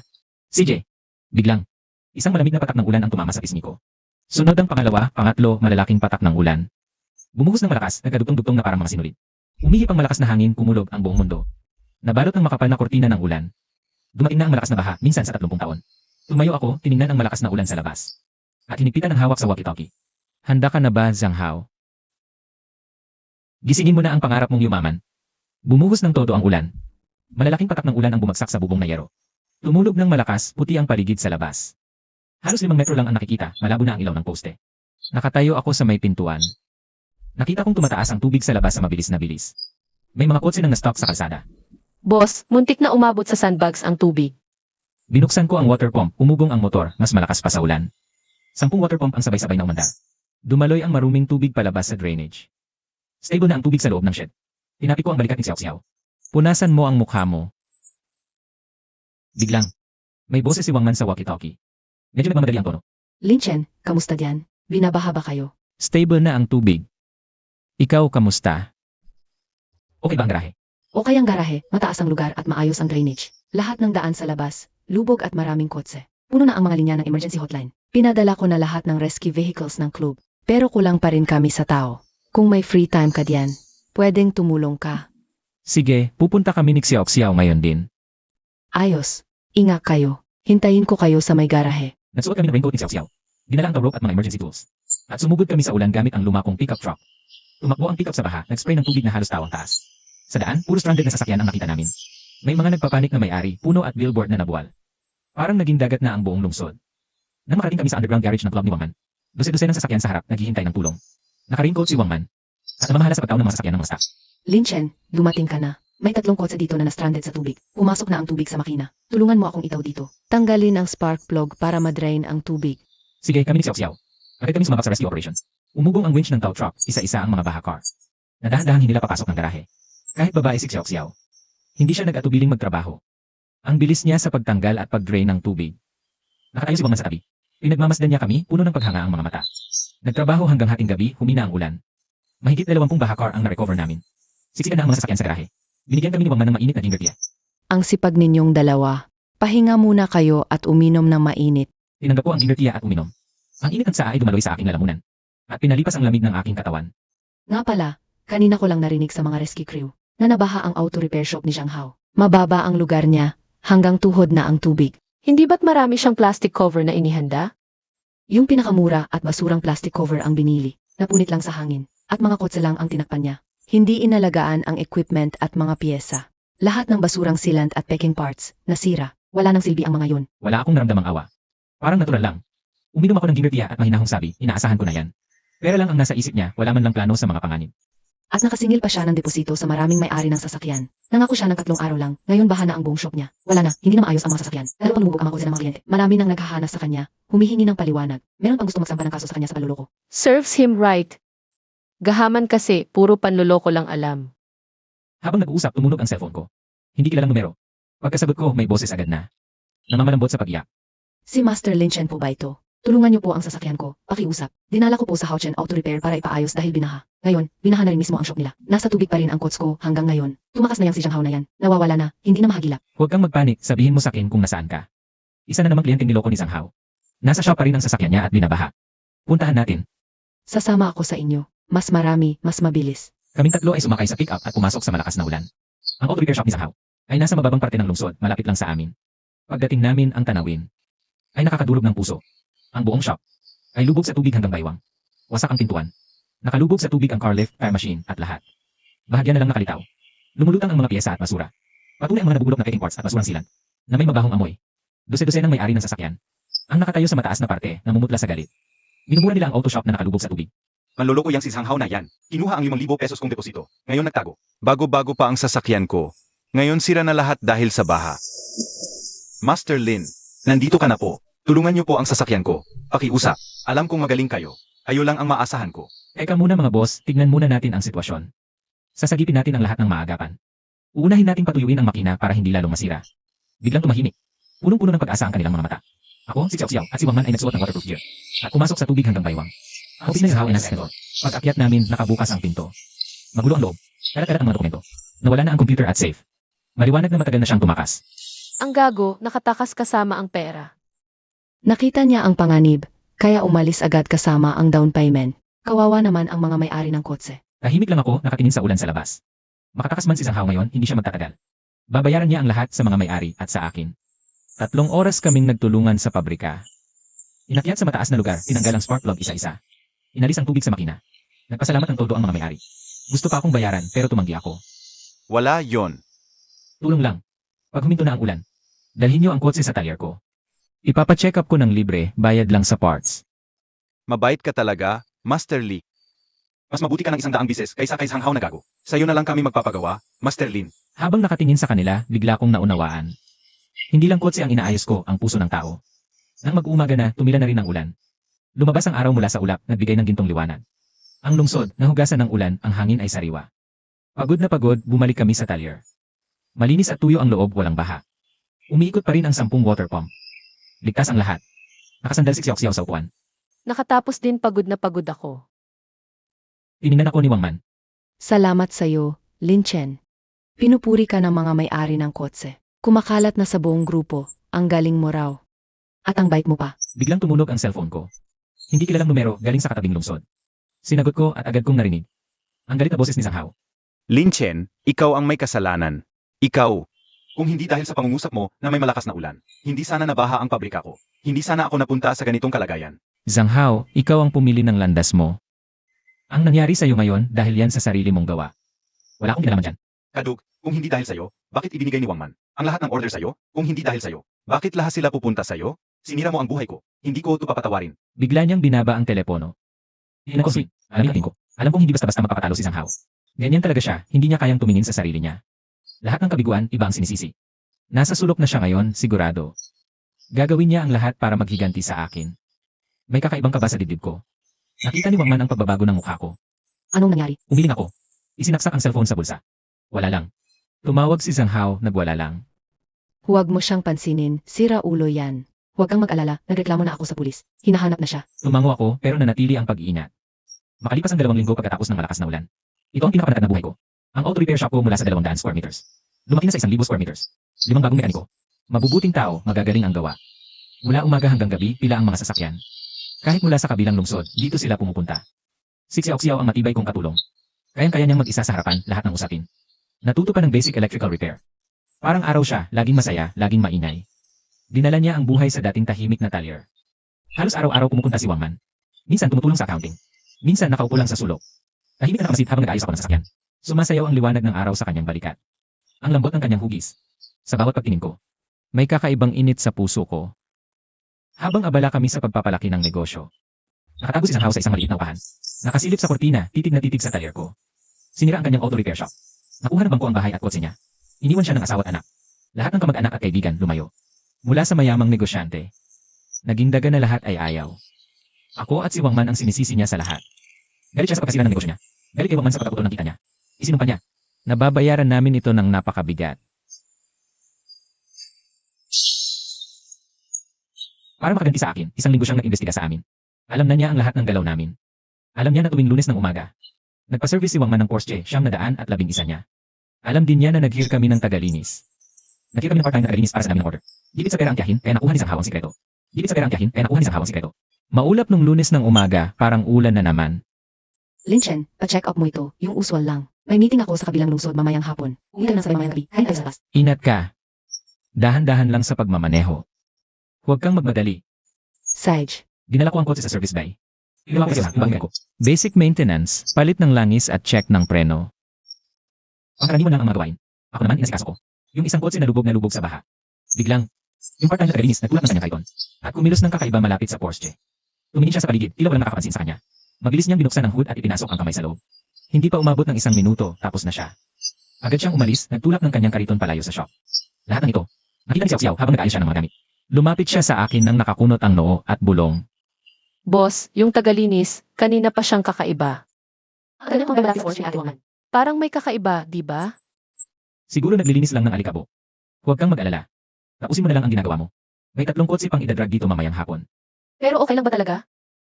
CJ. Biglang. Isang malamig na patak ng ulan ang tumama sa pisngi ko. Sunod ang pangalawa, pangatlo, malalaking patak ng ulan. Bumuhos ng malakas, nagkadugtong-dugtong na parang mga sinulid. Umihip ang malakas na hangin, kumulog ang buong mundo. Nabalot ang makapal na kortina ng ulan. Dumating na ang malakas na baha, minsan sa 30 taon. Tumayo ako, tiningnan ang malakas na ulan sa labas. At hinigpitan ng hawak sa walkie-talkie. Handa ka na ba, Zhang Hao? Gisingin mo na ang pangarap mong yumaman. Bumuhos ng todo ang ulan. Malalaking patak ng ulan ang bumagsak sa bubong na yero. Tumulog ng malakas, puti ang paligid sa labas. Halos 5 metro lang ang nakikita, malabo na ang ilaw ng poste. Nakatayo ako sa may pintuan. Nakita kong tumataas ang tubig sa labas sa mabilis na bilis. May mga kotse nang na-stock sa kalsada.
Boss, muntik na umabot sa sandbags ang tubig.
Binuksan ko ang water pump, umugong ang motor, mas malakas pa sa ulan. 10 water pump ang sabay-sabay na umandar. Dumaloy ang maruming tubig palabas sa drainage. Stable na ang tubig sa loob ng shed. Tinapi ko ang balikat ni Xiao. Punasan mo ang mukha mo. Biglang, may boses si Wangman sa walkie-talkie. Medyo nagmamadali ang tono.
Linchen, kamusta diyan? Binabaha ba kayo?
Stable na ang tubig. Ikaw kamusta? Okay ba ang garahe?
Okay ang garahe, mataas ang lugar at maayos ang drainage. Lahat ng daan sa labas, lubog at maraming kotse. Puno na ang mga linya ng emergency hotline. Pinadala ko na lahat ng rescue vehicles ng club. Pero kulang pa rin kami sa tao. Kung may free time ka diyan, pwedeng tumulong ka.
Sige, pupunta kami ni Xiao ngayon din.
Ayos. Ingat kayo. Hintayin ko kayo sa may garahe.
Nagsuot kami ng raincoat ni Xiao. Dinala ang tow rope at mga emergency tools. At sumugod kami sa ulan gamit ang lumakong pickup truck. Tumakbo ang pickup sa baha, nag-spray ng tubig na halos tawang taas. Sa daan, puro stranded na sasakyan ang nakita namin. May mga nagpapanik na may-ari, puno at billboard na nabuwal. Parang naging dagat na ang buong lungsod. Nang makarating kami sa underground garage ng club ni Wangman, dose-dose ng sasakyan sa harap naghihintay ng tulong. Naka-raincoat si Wangman. At namahala sa pagtaon ng mga sasakyan ng mga staff.
Linchen, dumating ka na. May 3 kotse dito na na-stranded sa tubig. Pumasok na ang tubig sa makina. Tulungan mo akong itaw dito. Tanggalin ang spark plug para madrain ang tubig.
Sige, kami ni Xiao. Agad kami sumabak sa rescue operations. Umugong ang winch ng tow truck, isa-isa ang mga baha car. Nadahan-dahan hinila papasok ng garahe. Kahit babae si Xiao, hindi siya nag-atubiling magtrabaho. Ang bilis niya sa pagtanggal at pag-drain ng tubig. Nakatayo si Wangman sa tabi. Pinagmamasdan niya kami, puno ng paghanga ang mga mata. Nagtrabaho hanggang hating gabi, humina ang ulan. Mahigit 20 baha car ang na-recover namin. Siksikan na ang mga sasakyan sa garahe. Binigyan kami ni Wangman ng mainit na ginger tea.
Ang sipag ninyong dalawa. Pahinga muna kayo at uminom ng mainit.
Tinanggap ko ang ginger tea at uminom. Ang init ng saa ay dumaloy sa aking lalamunan. At pinalipas ang lamig ng aking katawan.
Nga pala, kanina ko lang narinig sa mga rescue crew na nabaha ang auto repair shop ni Zhang Hao. Mababa ang lugar niya, hanggang tuhod na ang tubig.
Hindi ba't marami siyang plastic cover na inihanda?
Yung pinakamura at basurang plastic cover ang binili, napunit lang sa hangin, at mga kotse lang ang tinakpan niya. Hindi inalagaan ang equipment at mga piyesa. Lahat ng basurang sealant at packing parts, nasira. Wala nang silbi ang mga yun.
Wala akong naramdamang awa. Parang natural lang. Uminom ako ng ginger tea at mahinahong sabi, inaasahan ko na yan. Pero lang ang nasa isip niya, wala man lang plano sa mga panganib.
At nakasingil pa siya ng deposito sa maraming may-ari ng sasakyan. Nangako siya ng 3 araw lang, ngayon baha na ang buong shop niya. Wala na, hindi na maayos ang mga sasakyan. Lalo pang lumubog ang mga kotse ng mga kliyente. Marami nang naghahanas sa kanya, humihingi ng paliwanag. Meron pang gusto magsampa ng kaso sa kanya sa panluloko.
Serves him right. Gahaman kasi, puro panluloko lang alam.
Habang nag-uusap, tumunog ang cellphone ko. Hindi kilalang numero. Pagkasagot ko, may boses agad na. Namamalambot sa pag-iyak.
Si Master Linchen po ba ito? Tulungan niyo po ang sasakyan ko, pakiusap. Dinala ko po sa Houchen Auto Repair para ipaayos dahil binaha. Ngayon, binaha na rin mismo ang shop nila. Nasa tubig pa rin ang coach ko hanggang ngayon. Tumakas na yang si Zhang Hao na yan. Nawawala na, hindi na mahagilap.
Huwag kang magpanik, sabihin mo sa akin kung nasaan ka. Isa na namang kliyenteng niloko ni Zhang Hao. Nasa shop pa rin ang sasakyan niya at binabaha. Puntahan natin.
Sasama ako sa inyo. Mas marami, mas mabilis.
Kaming 3 ay sumakay sa pick-up at pumasok sa malakas na ulan. Ang auto repair shop ni Zhang Hao ay nasa mababang parte ng lungsod, malapit lang sa amin. Pagdating namin ang tanawin, ay nakakadurog ng puso. Ang buong shop ay lubog sa tubig hanggang baywang. Wasak ang pintuan. Nakalubog sa tubig ang car lift, fire machine at lahat. Bahagyan na lang nakalitaw. Lumulutang ang mga piyesa at basura. Patuloy ang mga nabubulok na packing parts at basurang silant na may mabahong amoy. Dose-dose ng may-ari ng sasakyan. Ang nakatayo sa mataas na parte na mumutla sa galit. Minumura nila ang auto shop na nakalubog sa tubig.
Manloloko yang si Zhang Hao na yan. Kinuha ang 5,000 pesos kong deposito. Ngayon nagtago. Bago-bago pa ang sasakyan ko. Ngayon sira na lahat dahil sa baha. Master Lin, nandito ka na po. Tulungan niyo po ang sasakyan ko. Pakiusap. Alam kong magaling kayo. Kayo lang ang maasahan ko.
Eka muna mga boss, tignan muna natin ang sitwasyon. Sasagipin natin ang lahat ng maagapan. Uunahin nating patuyuin ang makina para hindi lalong masira. Biglang tumahimik. Punong-puno ng pag-asa ang kanilang mga mata. Ako, si Xiao at si Wangman ay nagsuot ng waterproof gear. At pumasok sa tubig hanggang baywang. Ang opisina ni Zhao ay nasa second floor. Pag-akyat namin, nakabukas ang pinto. Magulo ang loob. Kalat-kalat ang mga dokumento. Nawala na ang computer at safe. Maliwanag na matagal na siyang tumakas.
Ang gago, nakatakas kasama ang pera.
Nakita niya ang panganib, kaya umalis agad kasama ang down payment. Kawawa naman ang mga may-ari ng kotse.
Tahimik lang ako, nakatingin sa ulan sa labas. Makatakas man si Zhang Hao ngayon, hindi siya magtatagal. Babayaran niya ang lahat sa mga may-ari at sa akin. 3 oras kaming nagtulungan sa pabrika. Inakyat sa mataas na lugar, tinanggal ang spark plug isa-isa. Inalis ang tubig sa makina. Nagpasalamat ng todo ang mga may-ari. Gusto pa akong bayaran pero tumanggi ako.
Wala yon.
Tulong lang. Pag huminto na ang ulan, dalhin niyo ang kotse sa talyer ko. Ipapacheck up ko ng libre, bayad lang sa parts.
Mabait ka talaga, Master Lee. Mas mabuti ka ng 100 bises kaysa kay Zhang Hao na gago. Sa'yo na lang kami magpapagawa, Master Lin.
Habang nakatingin sa kanila, bigla kong naunawaan. Hindi lang kotse ang inaayos ko, ang puso ng tao. Nang mag-uumaga na, tumila na rin ang ulan. Lumabas ang araw mula sa ulap, nagbigay ng gintong liwanag. Ang lungsod, nahugasan ng ulan, ang hangin ay sariwa. Pagod na pagod, bumalik kami sa talyer. Malinis at tuyo ang loob, walang baha. Umiikot pa rin ang 10 water pump. Ligtas ang lahat. Nakasandal si Xiao sa upuan.
Nakatapos din pagod na pagod ako.
Tiningnan ako ni Wang Man.
Salamat sa'yo, Lin Chen. Pinupuri ka ng mga may-ari ng kotse. Kumakalat na sa buong grupo, ang galing mo raw. At ang bait mo pa.
Biglang tumunog ang cellphone ko. Hindi kilalang numero, galing sa katabing lungsod. Sinagot ko at agad kong narinig. Ang galit na boses ni Zhang Hao.
Lin Chen, ikaw ang may kasalanan. Ikaw. Kung hindi dahil sa pangungusap mo na may malakas na ulan, hindi sana nabaha ang pabrika ko. Hindi sana ako napunta sa ganitong kalagayan.
Zhang Hao, ikaw ang pumili ng landas mo. Ang nangyari sa'yo ngayon dahil yan sa sarili mong gawa. Wala akong kinalaman dyan.
Kadug, kung hindi dahil sa'yo, bakit ibinigay ni Wang Man ang lahat ng order sa'yo? Kung hindi dahil sa'yo, bakit lahat sila pupunta sa'yo? Sinira mo ang buhay ko. Hindi ko ito papatawarin.
Bigla niyang binaba ang telepono. Hindi ko sweet. Alam ko. Alam kong hindi basta-basta mapapatalo si Zhang Hao. Ganyan talaga siya, hindi niya kayang tumingin sa sarili niya. Lahat ng kabiguan, iba ang sinisisi. Nasa sulok na siya ngayon, sigurado. Gagawin niya ang lahat para maghiganti sa akin. May kakaibang kaba sa dibdib ko. Nakita ni Wang Man ang pagbabago ng mukha ko.
Anong nangyari?
Umiling ako. Isinaksak ang cellphone sa bulsa. Wala lang. Tumawag si Zhang Hao, nagwala lang.
Huwag mo siyang pansinin, sira ulo yan. Huwag kang mag-alala, nagreklamo na ako sa pulis. Hinahanap na siya.
Tumango ako pero nanatili ang pag-iingat. Makalipas ang 2 linggo pagkatapos ng malakas na ulan. Ito ang pinakapanatag na buhay ko. Ang auto repair shop ko mula sa 200 square meters. Lumaki na sa 1,000 square meters. 5 bagong mekaniko. Mabubuting tao, magagaling ang gawa. Mula umaga hanggang gabi, pila ang mga sasakyan. Kahit mula sa kabilang lungsod, dito sila pumupunta. Si Xiao ang matibay kong katulong. Kayang-kaya niyang mag-isa sa harapan lahat ng usapin. Natuto pa ng basic electrical repair. Parang araw siya, laging masaya, laging maingay. Dinala niya ang buhay sa dating tahimik na talyer. Halos araw-araw pumupunta si Wang Man. Minsan tumutulong sa accounting. Minsan nakaupo lang sa sulok. Tahimik na nakamasid habang nag-ayos ako ng sasakyan. Sumasayaw ang liwanag ng araw sa kanyang balikat. Ang lambot ng kanyang hugis. Sa bawat pagtingin ko, may kakaibang init sa puso ko. Habang abala kami sa pagpapalaki ng negosyo. Nakatago si Zhang Hao sa isang maliit na upahan. Nakasilip sa kortina, titig na titig sa talyer ko. Sinira ang kanyang auto repair shop. Nakuha ng bangko ang bahay at kotse niya. Iniwan siya ng asawa at anak. Lahat ng kamag-anak at kaibigan lumayo. Mula sa mayamang negosyante. Naging daga na lahat ay ayaw. Ako at si Wang Man ang sinisisi niya sa lahat. Galit siya sa pagkasira ng negosyo niya. Galit kay Wang Man sa pagkaputol ng kita niya. Isinumpa niya. Nababayaran namin ito ng napakabigat. Para makaganti sa akin, 1 linggo siyang nag-imbestiga sa amin. Alam na niya ang lahat ng galaw namin. Alam niya na tuwing Lunes ng umaga. Nagpa-service si Wang Man ng Porsche, 911 niya. Alam din niya na nag-hire kami ng tagalinis. Nag-hire kami ng part-time na tagalinis para sa namin ng order. Gilid sa pera ang tiyahin, kaya nakuha ni Zhang Hao ang sikreto. Gilid sa pera ang tiyahin, kaya nakuha ni Zhang Hao ang sikreto. Maulap nung Lunes ng umaga, parang ulan na naman.
Lin Chen, pa-check up mo ito, yung usual lang. May meeting ako sa kabilang lungsod mamayang hapon. Uwi ka na sabay mamayang gabi, kahit ay sa labas.
Ingat ka. Dahan-dahan lang sa pagmamaneho. Huwag kang magmadali.
Sage,
Dinala ko ang kotse sa service bay. Ginawa ko siya, ibang ko. Basic maintenance, palit ng langis at check ng preno. Pangkaraniwan lang ang mga gawain. Ako naman, inasikaso ko. Yung isang kotse na lubog sa baha. Biglang, yung part-time na tagalinis nagtulak ng kanyang kaiton. At kumilos ng kakaiba malapit sa Porsche. Tumingin siya sa paligid, tila walang nakakapansin sa kanya. Mabilis niyang binuksan ang hood at ipinasok ang kamay sa loob. Hindi pa umabot ng 1 minuto, tapos na siya. Agad siyang umalis, nagtulak ng kanyang kariton palayo sa shop. Lahat ng ito, nakita ni Xiao habang nag-ayos siya ng mga gamit. Lumapit siya sa akin nang nakakunot ang noo at bulong.
Boss, yung tagalinis, kanina pa siyang kakaiba. Ang ganda kong malapit sa Porsche ni Ate Wang Man. Parang may kakaiba, di ba?
Siguro naglilinis lang ng alikabo. Huwag kang mag-alala. Tapusin mo na lang ang ginagawa mo. May 3 kotse pang idadrag dito mamayang hapon.
Pero okay lang ba talaga?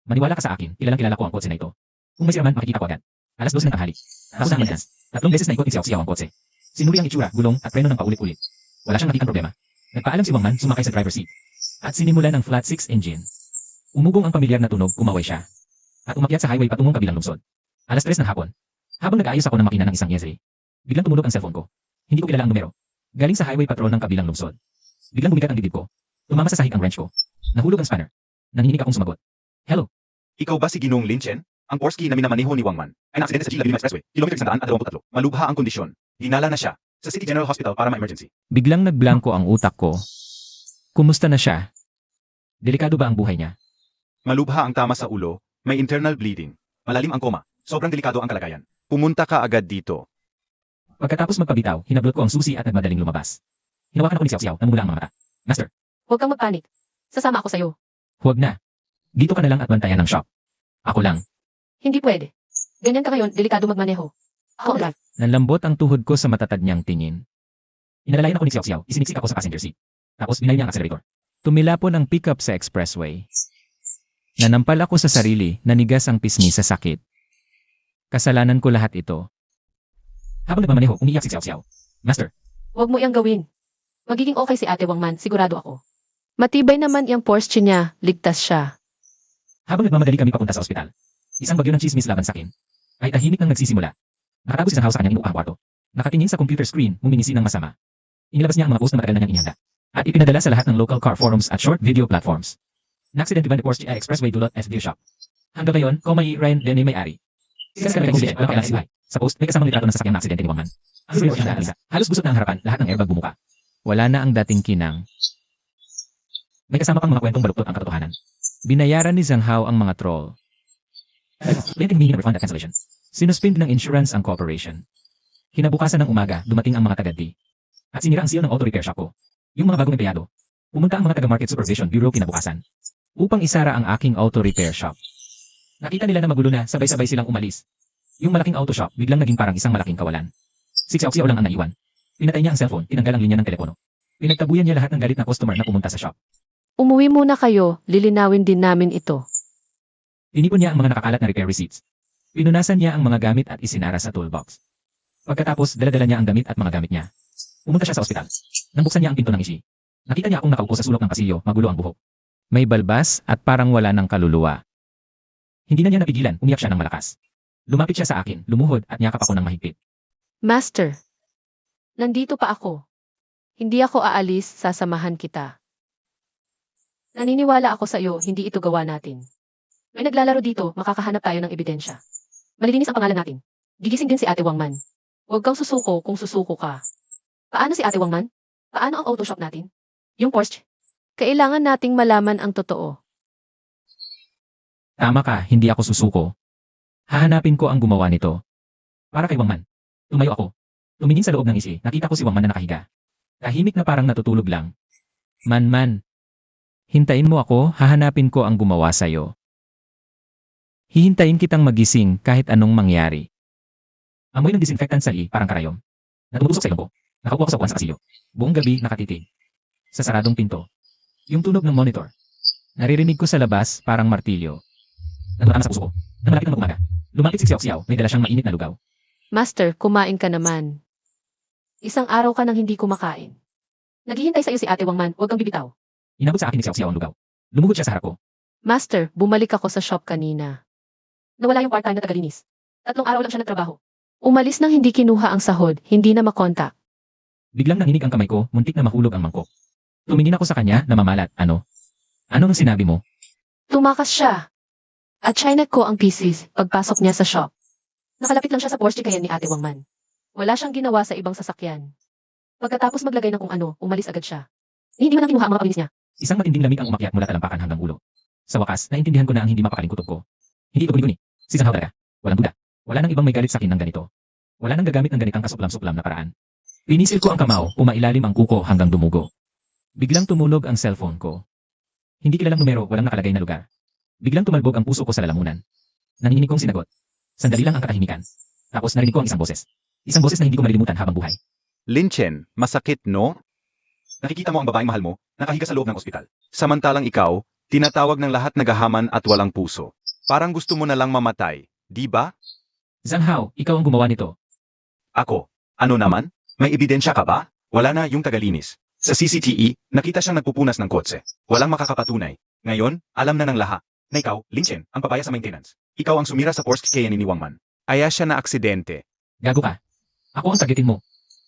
Maniwala ka sa akin, kilalang kilala ko ang kotse na ito. Kung may siraman, makikita ko agad. Alas 12 ng tanghali. Tapos na maintenance. 3 beses na ikot ni Xiao ang kotse. Sinuri ang itsura, gulong at preno ng paulit-ulit. Wala siyang nakitang problema. Nagpaalam si Wang Man, sumakay sa driver seat. At sinimulan ang flat 6 engine. Umugong ang pamilyar na tunog, kumaway siya. At umakyat sa highway patungong kabilang lungsod. Alas 3 ng hapon. Habang nag-aayos ako ng makina ng isang Yezre. Biglang tumunog ang cellphone ko. Hindi ko kilala ang numero. Galing sa highway patrol ng kabilang lungsod. Biglang bumigat ang dibdib ko. Tumama sa sahig ang wrench ko. Nahulog ang spanner. Nanginginig akong sumagot. Hello.
Ikaw ba si Ginong Lin Chen? Ang Porsche na minamaneho ni Wangman ay naaksidente sa G-Laguna Expressway, kilometro 123. Malubha ang kondisyon. Dinala na siya sa City General Hospital para ma-emergency.
Biglang nagblanko ang utak ko. Kumusta na siya? Delikado ba ang buhay niya?
Malubha ang tama sa ulo, may internal bleeding. Malalim ang koma, sobrang delikado ang kalagayan. Pumunta ka agad dito.
Pagkatapos magpabitaw, hinablot ko ang susi at nagmadaling lumabas. Hinawakan ako ni Xiao Xiao, namumula ang mga mata. Master,
Huwag kang magpanik. Sasama ako sa'yo.
huwag na. Dito ka na lang at bantayan ng shop. Ako lang.
Hindi pwede. Ganyan ka ngayon, delikado magmaneho. Ako ang drive.
Nanlambot ang tuhod ko sa matatag niyang tingin. Inalalayan ako ni Xiao Xiao, isiniksik ako sa passenger seat. Tapos binay niya ang accelerator. Tumilapon ang pickup sa expressway. Nanampal ako sa sarili, nanigas ang pisngi sa sakit. Kasalanan ko lahat ito. Habang nagmamaneho, umiiyak si Xiao Xiao. Master,
Huwag mo iyang gawin. Magiging okay si Ate Wangman, sigurado ako. Matibay naman iyang Porsche niya, ligtas siya.
habang nagmamadali kami papunta sa ospital, isang bagyo ng chismis laban sa akin, ay tahimik nang nagsisimula. Nakatago si Zhang Hao sa kanyang inuupang kwarto. Nakatingin sa computer screen, umingisi ng masama. Inilabas niya ang mga post na matagal na niyang inihanda. At ipinadala sa lahat ng local car forums at short video platforms. Naksidente ba ni Porsche Expressway Dulot SView Shop? Hanggang ngayon, may Ryan Denny may-ari. Kasi kaya kung walang kailangan si Lai. Sa post, may kasamang litrato ng sasakyan na aksidente ni Wangman. Ang sulit niya na halos gusot na ang harapan, lahat ng airbag bumuka. Wala na ang dating kinang. May kasama pang mga kwentong baluktot ang katotohanan. Binayaran ni Zhang Hao ang mga troll. Pwede humingi ng refund at cancellation. Sinuspend ng insurance ang corporation. Kinabukasan ng umaga, dumating ang mga taga-D. At sinira ang CEO ng auto repair shop ko. Yung mga bagong empleyado. Pumunta ang mga taga-market supervision bureau kinabukasan. Upang isara ang aking auto repair shop. Nakita nila na magulo na, sabay-sabay silang umalis. Yung malaking auto shop biglang naging parang isang malaking kawalan. Si Xiao Xiao lang ang naiwan. Pinatay niya ang cellphone, tinanggal ang linya ng telepono. Pinagtabuyan niya lahat ng galit na customer na pumunta sa shop.
Umuwi muna kayo, lilinawin din namin ito.
Tinipon niya ang mga nakakalat na repair receipts. Pinunasan niya ang mga gamit at isinara sa toolbox. Pagkatapos, daladala niya ang damit at mga gamit niya. Pumunta siya sa ospital. Nang buksan niya ang pinto ng ishi. Nakita niya akong nakaupo sa sulok ng pasilyo, magulo ang buhok. May balbas at parang wala ng kaluluwa. Hindi na niya napigilan, umiyak siya ng malakas. Lumapit siya sa akin, lumuhod at niyakap ako ng mahigpit.
Master, nandito pa ako. Hindi ako aalis, sasamahan kita. Naniniwala ako sa iyo, hindi ito gawa natin. May naglalaro dito, makakahanap tayo ng ebidensya. Malilinis ang pangalan natin. Gigising din si Ate Wangman. Huwag kang susuko kung susuko ka. Paano si Ate Wangman? Paano ang auto shop natin? Yung Porsche? Kailangan nating malaman ang totoo.
Tama ka, hindi ako susuko. Hahanapin ko ang gumawa nito. Para kay Wangman. Tumayo ako. Tumingin sa loob ng ishi, nakita ko si Wangman na nakahiga. Tahimik na parang natutulog lang. Man. Hintayin mo ako, hahanapin ko ang gumawa sa'yo. Hihintayin kitang magising kahit anong mangyari. Amoy ng disinfectant sa parang karayom. Natubusok sa ilong ko. Nakaupo ako sa upuan sa pasilyo. Buong gabi nakatitig. Sa saradong pinto. Yung tunog ng monitor. Naririnig ko sa labas parang martilyo. Nagmatamas sa puso ko. Nang malapit na mag-umaga. Lumapit si Xiao Xiao, may dala siyang mainit na lugaw.
Master, kumain ka naman. Isang araw ka nang hindi kumakain. Naghihintay sa iyo si Ate Wangman, huwag kang bibitaw.
Inabot sa akin ni Xiao Xiao ang lugaw. Lumugod siya sa harap ko.
Master, bumalik ako sa shop kanina. Nawala yung part-time na tagalinis. 3 araw lang siya nagtrabaho. Umalis nang hindi kinuha ang sahod, hindi na makontak.
Biglang nanginig ang kamay ko, muntik na mahulog ang mangkok. Tumingin ako sa kanya na mamalat. Ano? Anong sinabi mo?
Tumakas siya. At chinek ko ang pieces pagpasok niya sa shop. Nakalapit lang siya sa Porsche kaya ni Ate Wangman. Wala siyang ginawa sa ibang sasakyan. Pagkatapos maglagay ng kung ano, umalis agad siya. Hindi man lang kinuha ang mga palinis niya.
Isang matinding lamig ang umakyat mula talampakan hanggang ulo. Sa wakas, naintindihan ko na ang hindi mapakaling kutob ko. Hindi ito guni-guni. Si Zhang Hao talaga. Walang duda. Wala nang ibang may galit sa akin ng ganito. Wala nang gagamit ng ganitang kasuplam-suplam na paraan. Pinisil ko ang kamao, umailalim ang kuko hanggang dumugo. Biglang tumunog ang cellphone ko. Hindi kilalang numero, walang nakalagay na lugar. Biglang tumalbog ang puso ko sa lalamunan. Nanginginig kong sinagot. Sandali lang ang katahimikan. Tapos narinig ko ang isang boses. Isang boses na hindi ko malilimutan habang buhay.
Lin Chen, masakit no? Nakikita mo ang babaeng mahal mo, nakahiga sa loob ng ospital. Samantalang ikaw, tinatawag ng lahat nagahaman at walang puso. Parang gusto mo na lang mamatay, di ba?
Zhang Hao, ikaw ang gumawa nito.
Ako. Ano naman? May ebidensya ka ba? Wala na yung tagalinis. Sa CCTV, nakita siyang nagpupunas ng kotse. Walang makakapatunay. Ngayon, alam na ng lahat na ikaw, Lin Chen, ang papaya sa maintenance. Ikaw ang sumira sa Porsche kaya ni Wangman. Aya siya na aksidente.
Gago ka. Ako ang targetin mo.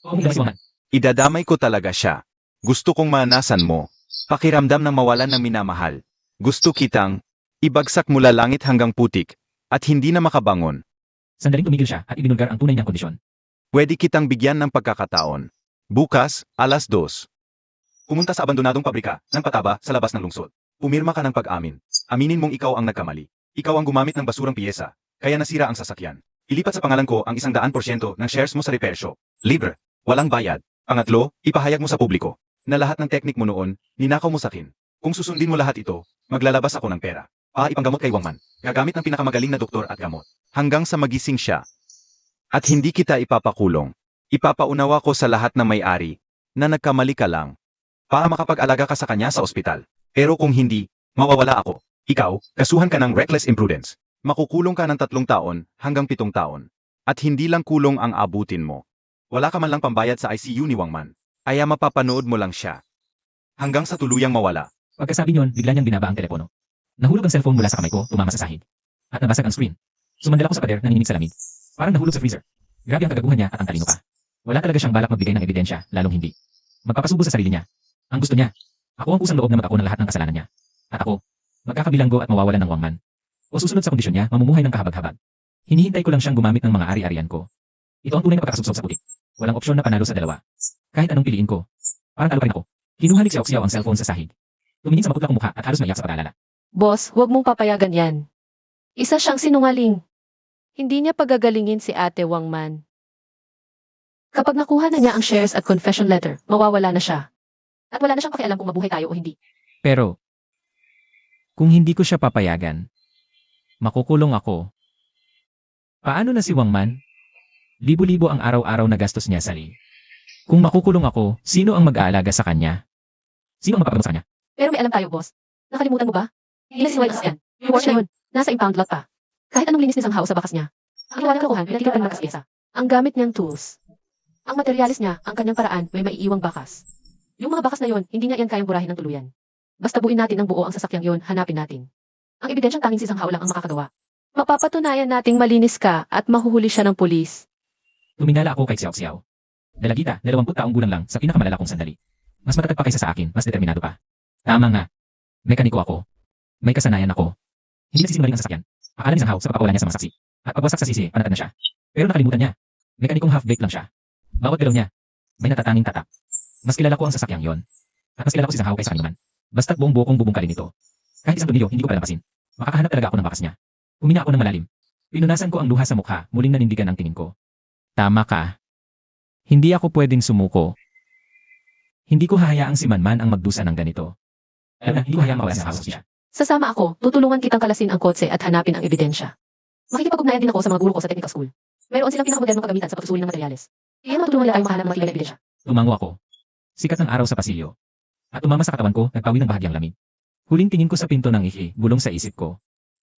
Umigay si Wangman.
Idadamay ko talaga siya. Gusto kong manasan mo. Pakiramdam ng mawalan ng minamahal. Gusto kitang ibagsak mula langit hanggang putik. at hindi na makabangon.
Sandaling tumigil siya at ibinulgar ang tunay niyang kondisyon.
Pwede kitang bigyan ng pagkakataon. Bukas, 2:00. Pumunta sa abandonadong pabrika ng pataba sa labas ng lungsod. Pumirma ka ng pag-amin. Aminin mong ikaw ang nagkamali. Ikaw ang gumamit ng basurang piyesa, kaya nasira ang sasakyan. Ilipat sa pangalan ko ang 100% ng shares mo sa repair shop. Libre. Walang bayad. Pangatlo, ipahayag mo sa publiko na lahat ng teknik mo noon, ninakaw mo sa akin. Kung susundin mo lahat ito, maglalabas ako ng pera. Ipanggamot kay Wangman. Gagamit ng pinakamagaling na doktor at gamot. Hanggang sa magising siya. At hindi kita ipapakulong. Ipapaunawa ko sa lahat na may-ari na nagkamali ka lang para makapag-alaga ka sa kanya sa ospital. Pero kung hindi, mawawala ako. Ikaw, kasuhan ka ng reckless imprudence. Makukulong ka ng 3 taon hanggang 7 taon. At hindi lang kulong ang abutin mo. Wala ka man lang pambayad sa ICU ni Wangman. Kaya mapapanood mo lang siya. Hanggang sa tuluyang mawala.
Pagkasabi niyon, bigla niyang binaba ang telepono. Nahulog ang cellphone mula sa kamay ko, tumama sa sahig. At nabasag ang screen. Sumandal ako sa pader, nanginginig sa lamig. Parang nahulog sa freezer. Grabe ang kagaguhan niya at ang talino pa. Wala talaga siyang balak magbigay ng ebidensya, lalong hindi. Magpapasubo sa sarili niya. Ang gusto niya. Ako ang kusang loob na mag-ako ng lahat ng kasalanan niya. At ako, magkakabilanggo at mawawalan ng Wangman. O susunod sa kondisyon niya, mamumuhay ng kahabag-habag. Hinihintay ko lang siyang gumamit ng mga ari-arian ko. Ito ang tunay na pagkakasubsob sa putik. Walang opsyon na panalo sa dalawa. Kahit anong piliin ko. Parang talo pa rin ako. Kinuhalik si Oxiao ang cellphone sa sahig. Tumingin sa maputlak kong mukha at halos maiyak sa pag-alala.
Boss, huwag mong papayagan yan. Isa siyang sinungaling. Hindi niya pagagalingin si Ate Wangman. Kapag nakuha na niya ang shares at confession letter, mawawala na siya. At wala na siyang pakialam kung mabuhay tayo o hindi.
Pero, kung hindi ko siya papayagan, makukulong ako. Paano na si Wangman? Libo-libo ang araw-araw na gastos niya sa li. Kung makukulong ako, sino ang mag-aalaga sa kanya? Sino ang magpapagamot sa kanya?
Pero may alam tayo, boss. Nakalimutan mo ba? Ilan si White yan. Yung watch na yun, nasa impound lot pa. Kahit anong linis ni Sanghao sa bakas niya. Ang ginawa ng kakuhan, pinatitipan ng bakas pyesa. Ang gamit niyang tools. Ang materialis niya, ang kanyang paraan, may maiiwang bakas. Yung mga bakas na yon, hindi niya yan kayang burahin ng tuluyan. Basta buuin natin ng buo ang sasakyang yon, hanapin natin. Ang ebidensyang tanging si Sanghao lang ang makakagawa. Mapapatunayan nating malinis ka at mahuhuli siya ng pulis.
Tumingala ako kay Xiao Xiao. Dalagita, 20 taong gulang lang sa pinakamalala kong sandali. Mas matatag pa kaysa sa akin, mas determinado pa. Tama nga. Mekaniko ako. May kasanayan ako. Hindi nagsisinungaling ang sasakyan. Akala ni Sanghao sa pagpapawala niya sa mga saksi. At pagwasak sa sisi, panatag na siya. Pero nakalimutan niya. Mekanikong half-baked lang siya. Bawat galaw niya, may natatanging tatak. Mas kilala ko ang sasakyang yon. At mas kilala ko si Sanghao kaysa kanino man. Basta't buong buo kong bubungkalin ito. Kahit isang tornilyo, hindi ko palalampasin. Makakahanap talaga ako ng bakas niya. Humina ako ng malalim. Pinunasan ko ang luha sa mukha, muling nanindigan ang tingin ko. Tama ka. Hindi ako pwedeng sumuko. Hindi ko hahayaang si Manman ang magdusa ng ganito. Alam na, hindi ko hayaang mawala si Sanghao siya.
Sasama ako, tutulungan kitang kalasin ang kotse at hanapin ang ebidensya. Makikipag-ugnayan din ako sa mga guro ko sa technical school. Mayroon silang pinakamodernong kagamitan sa pagsusuri ng materyales. Kaya matulungan nila tayong makahanap ng matibay na ebidensya.
Tumango ako. Sikat ng araw sa pasilyo. At tumama sa katawan ko, nagpawi ng bahagyang lamig. Huling tingin ko sa pinto ng ihi, bulong sa isip ko.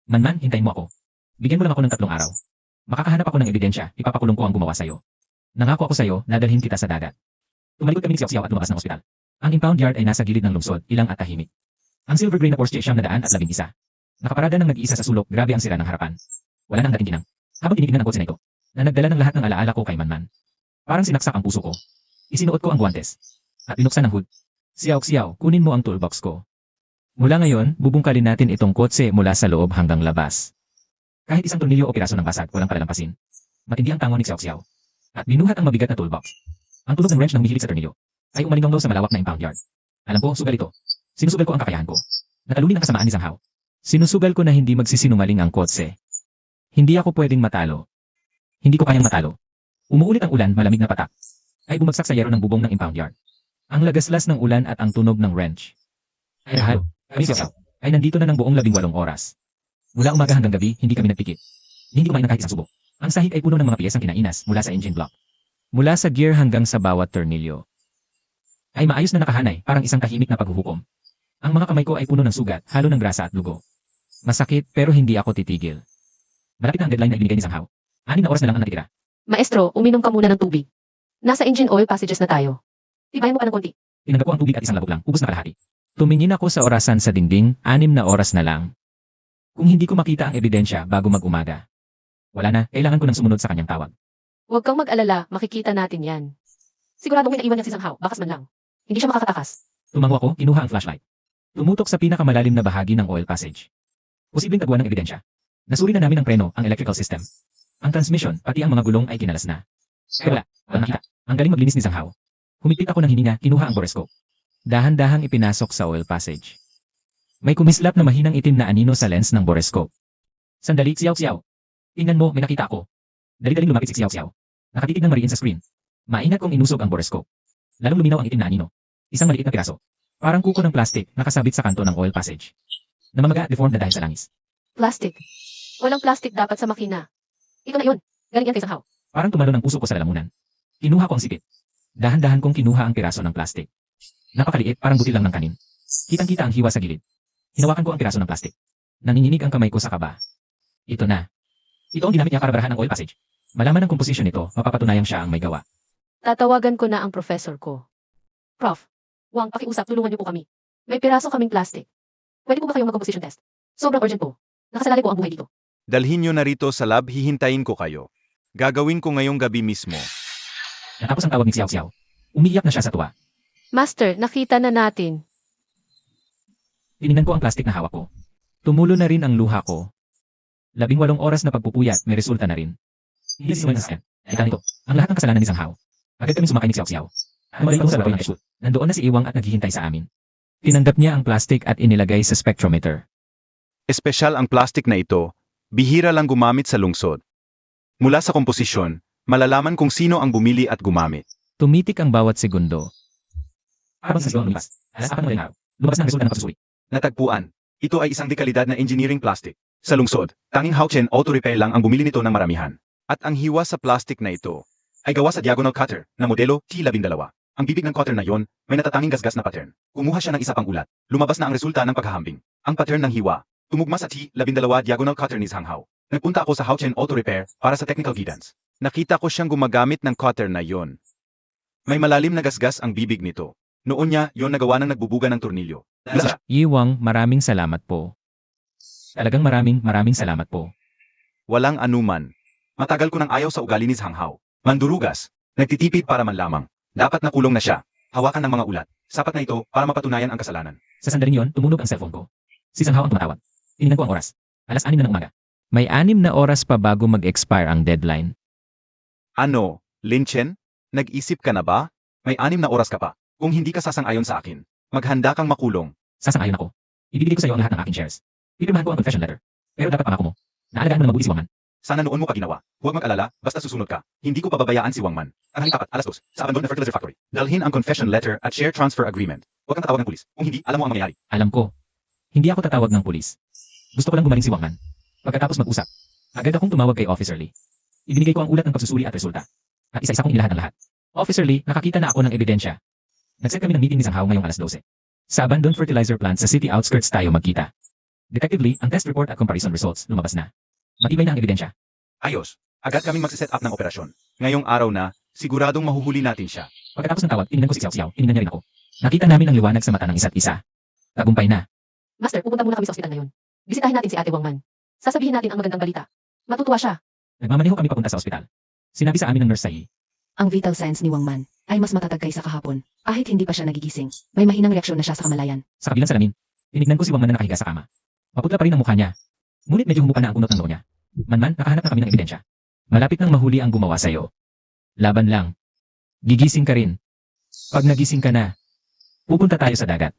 Manman, hintayin mo ako. Bigyan mo lang ako ng 3 araw. Makakahanap ako ng ebidensya, ipapakulong ko ang gumawa sa'yo. Nangako ako sa'yo, nadalhin kita sa dagat. Tumalikod kami ni Xiao Xiao at lumabas ng ospital. Ang impound yard ay nasa gilid ng lungsod, ilang at tahimik. Ang silver gray na Porsche ay 911. Nakaparada ng nag-iisa sa sulok, grabe ang sira ng harapan. Wala nang dating ginang. Habang tinitignan ang kotse na ito, na nagdala ng lahat ng alaala ko kay Manman. Parang sinaksak ang puso ko. Isinuot ko ang guwantes. At binuksan ang hood. Xiao Xiao, kunin mo ang toolbox ko. Mula ngayon, bubungkalin natin itong kotse mula sa loob hanggang labas. Kahit isang tornilyo o piraso ng basag, walang palalampasin. Matindi ang tango ni Xiao Xiao. At binuhat ang mabigat na toolbox. Ang tunog ng wrench ng humihilig sa tornilyo ay umalinggaw sa malawak na impound yard. Alam ko, sugal ito. Sinusugal ko ang kakayahan ko. Natalunin ang kasamaan ni Sanghao. Sinusugal ko na hindi magsisinungaling ang kotse. Hindi ako pwedeng matalo. Hindi ko kayang matalo. Umuulit ang ulan, malamig na patak. Ay bumagsak sa yero ng bubong ng impound yard. Ang lagaslas ng ulan at ang tunog ng wrench. Ay lahat, kami Xiao Xiao, ay nandito na ng buong 18 oras. Mula umaga hanggang gabi, hindi kami nagpikit. Hindi kumain ng kahit isang subo. Ang sahig ay puno ng mga piyesang kinainas mula sa engine block. Mula sa gear hanggang sa bawat tornilyo. Ay maayos na nakahanay, parang isang tahimik na paghuhukom. Ang mga kamay ko ay puno ng sugat, halo ng grasa at dugo. Masakit pero hindi ako titigil. Malapit na ang deadline na ibinigay ni Sanghao. 6 na oras na lang ang natitira.
Maestro, uminom ka muna ng tubig. Nasa engine oil passages na tayo. Tibayan mo pa ng konti.
Tinanggap ko ang tubig at isang labog lang, ubos na kalahati. Tumingin ako sa orasan sa dingding, 6 na oras na lang. Kung hindi ko makita ang ebidensya bago mag-umaga. Wala na, kailangan ko nang sumunod sa kanyang tawag.
Huwag kang mag-alala, makikita natin yan. Siguradong may naiwan niya si Sanghao, bakas man lang. Hindi siya makakatakas.
Tumango ako, kinuha ang flashlight. Tumutok sa pinakamalalim na bahagi ng oil passage. Posibleng tagwan ng ebidensya. Nasuri na namin ang preno, ang electrical system. Ang transmission, pati ang mga gulong ay kinalas na. Pero wala, walang nakita. Ang galing maglinis ni Zhang Hao. Humigpit ako ng hininga, kinuha ang borescope. Dahan-dahang ipinasok sa oil passage. May kumislap na mahinang itim na anino sa lens ng borescope. Sandali, Xiao. Tingnan mo, may nakita ako. Dali-daling lumapit si Xiao. Nakatitig ng mariin sa screen. Maingat kong inusog ang borescope. Lalong luminaw ang itim na anino. Isang maliit na piraso. Parang kuko ng plastic nakasabit sa kanto ng oil passage. Namamaga, deformed na dahil sa langis.
Plastic. Walang plastic dapat sa makina. Ito na yun. Galing yan kay Zhang Hao.
Parang tumalo ng puso ko sa lalamunan. Kinuha ko ang sipit. Dahan-dahan kong kinuha ang piraso ng plastic. Napakaliit, parang butil lang ng kanin. Kitang-kita ang hiwa sa gilid. Hinawakan ko ang piraso ng plastic. Nanginginig ang kamay ko sa kaba. Ito na. Ito ang ginamit niya para barahan ang oil passage. Malaman ang komposisyon nito, mapapatunayang siya ang may gawa.
Tatawagan ko na ang professor ko. Prof. Wang, pakiusap, tulungan niyo po kami. May piraso kaming plastic. Pwede po ba kayong mag-composition test? Sobrang urgent po. Nakasalalay po ang buhay dito.
Dalhin nyo na rito sa lab, hihintayin ko kayo. Gagawin ko ngayong gabi mismo.
Natapos ang tawag ni Xiao. Umiiyak na siya sa tuwa.
Master, nakita na natin.
Tiningnan ko ang plastic na hawak ko. Tumulo na rin ang luha ko. 18 oras na pagpupuyat, may resulta na rin. Hindi si Wences. Ika nito, ang lahat ng kasalanan ni Zhang Hao. Agad kami sumakay ni Xiao. Tumaling sa laboratory ng shoot. Nandoon na si Iwang at naghihintay sa amin. Tinanggap niya ang plastic at inilagay sa spectrometer.
Espesyal ang plastic na ito, bihira lang gumamit sa lungsod. Mula sa komposisyon, malalaman kung sino ang bumili at gumamit.
Tumitik ang bawat segundo. Habang sa sigaw lumipas, alas 4 ng madaling araw, lumabas na ang resulta ng pagsusuri.
Natagpuan, ito ay isang dekalidad na engineering plastic. Sa lungsod, tanging Haochen Auto Repair lang ang bumili nito ng maramihan. At ang hiwa sa plastic na ito ay gawa sa diagonal cutter na modelo T12. Ang bibig ng cutter na yon may natatanging gasgas na pattern. Kumuha siya ng isa pang ulat. Lumabas na ang resulta ng paghahambing. Ang pattern ng hiwa, tumugma sa T12 diagonal cutter ni Zhang Hao. Nagpunta ako sa Haochen Auto Repair para sa technical guidance. Nakita ko siyang gumagamit ng cutter na yon. May malalim na gasgas ang bibig nito. Noon niya, yon nagawa ng nagbubuga ng tornilyo.
Iwang, maraming salamat po. Talagang maraming salamat po.
Walang anuman. Matagal ko nang ayaw sa ugali ni Zhang Hao. Mandurugas. Nagtitipid para man lamang. Dapat nakulong na siya. Hawakan ng mga ulat. Sapat na ito para mapatunayan ang kasalanan.
Sa sandaling yon, tumunog ang cellphone ko. Si Zhang Hao ang tumatawag. Tinignan ko ang oras. Alas 6 na ng umaga. May 6 na oras pa bago mag-expire ang deadline.
Ano, Lin Chen? Nag-isip ka na ba? May 6 na oras ka pa. Kung hindi ka sasang-ayon sa akin, maghanda kang makulong.
Sasang-ayon ako. Ibibigay ko sa iyo ang lahat ng aking shares. Pipirmahan ko ang confession letter. Pero dapat pangako mo. Naalagaan mo na mabuti si Wang Man.
Sana noon mo pa ginawa. Huwag mag-alala, basta susunod ka. Hindi ko pababayaan si Wang Man. Ang halikapat, alas 2, sa abandon na fertilizer factory. Dalhin ang confession letter at share transfer agreement. Huwag kang tatawag ng pulis. Kung hindi, alam mo ang mangyayari.
Alam ko. Hindi ako tatawag ng pulis. Gusto ko lang gumaling si Wang Man. Pagkatapos mag-usap, agad akong tumawag kay Officer Lee. Ibinigay ko ang ulat ng pagsusuri at resulta. At isa-isa kong inilahad ang lahat. Officer Lee, nakakita na ako ng ebidensya. Nag-set kami ng meeting ni Zhang Hao ngayong alas 12. Sa abandoned fertilizer plant sa city outskirts tayo magkita. Detective Lee, ang test report at comparison results lumabas na. Matibay na ang ebidensya.
Ayos. Agad kaming magsiset up ng operasyon. Ngayong araw na, siguradong mahuhuli natin siya.
Pagkatapos ng tawag, tinignan ko si Xiao, tinignan niya rin ako. Nakita namin ang liwanag sa mata ng isa't isa. Tagumpay na.
Master, pupunta muna kami sa ospital ngayon. Bisitahin natin si Ate Wang Man. Sasabihin natin ang magandang balita. Matutuwa siya.
Nagmamaneho kami papunta sa ospital. Sinabi sa amin ng nurse Sai,
Ang vital signs ni Wang Man ay mas matatag kaysa kahapon. Kahit hindi pa siya nagigising, may mahinang reaksyon na siya sa kamalayan.
sa kabilang salamin, tinignan ko si Wang Man na nakahiga sa kama. Maputla pa rin ang mukha niya. Ngunit medyo humupa na ang kunot ng noo niya. Man, nakahanap na kami ng ebidensya. Malapit nang mahuli ang gumawa sa'yo. Laban lang. Gigising ka rin. Pag nagising ka na, pupunta tayo sa dagat.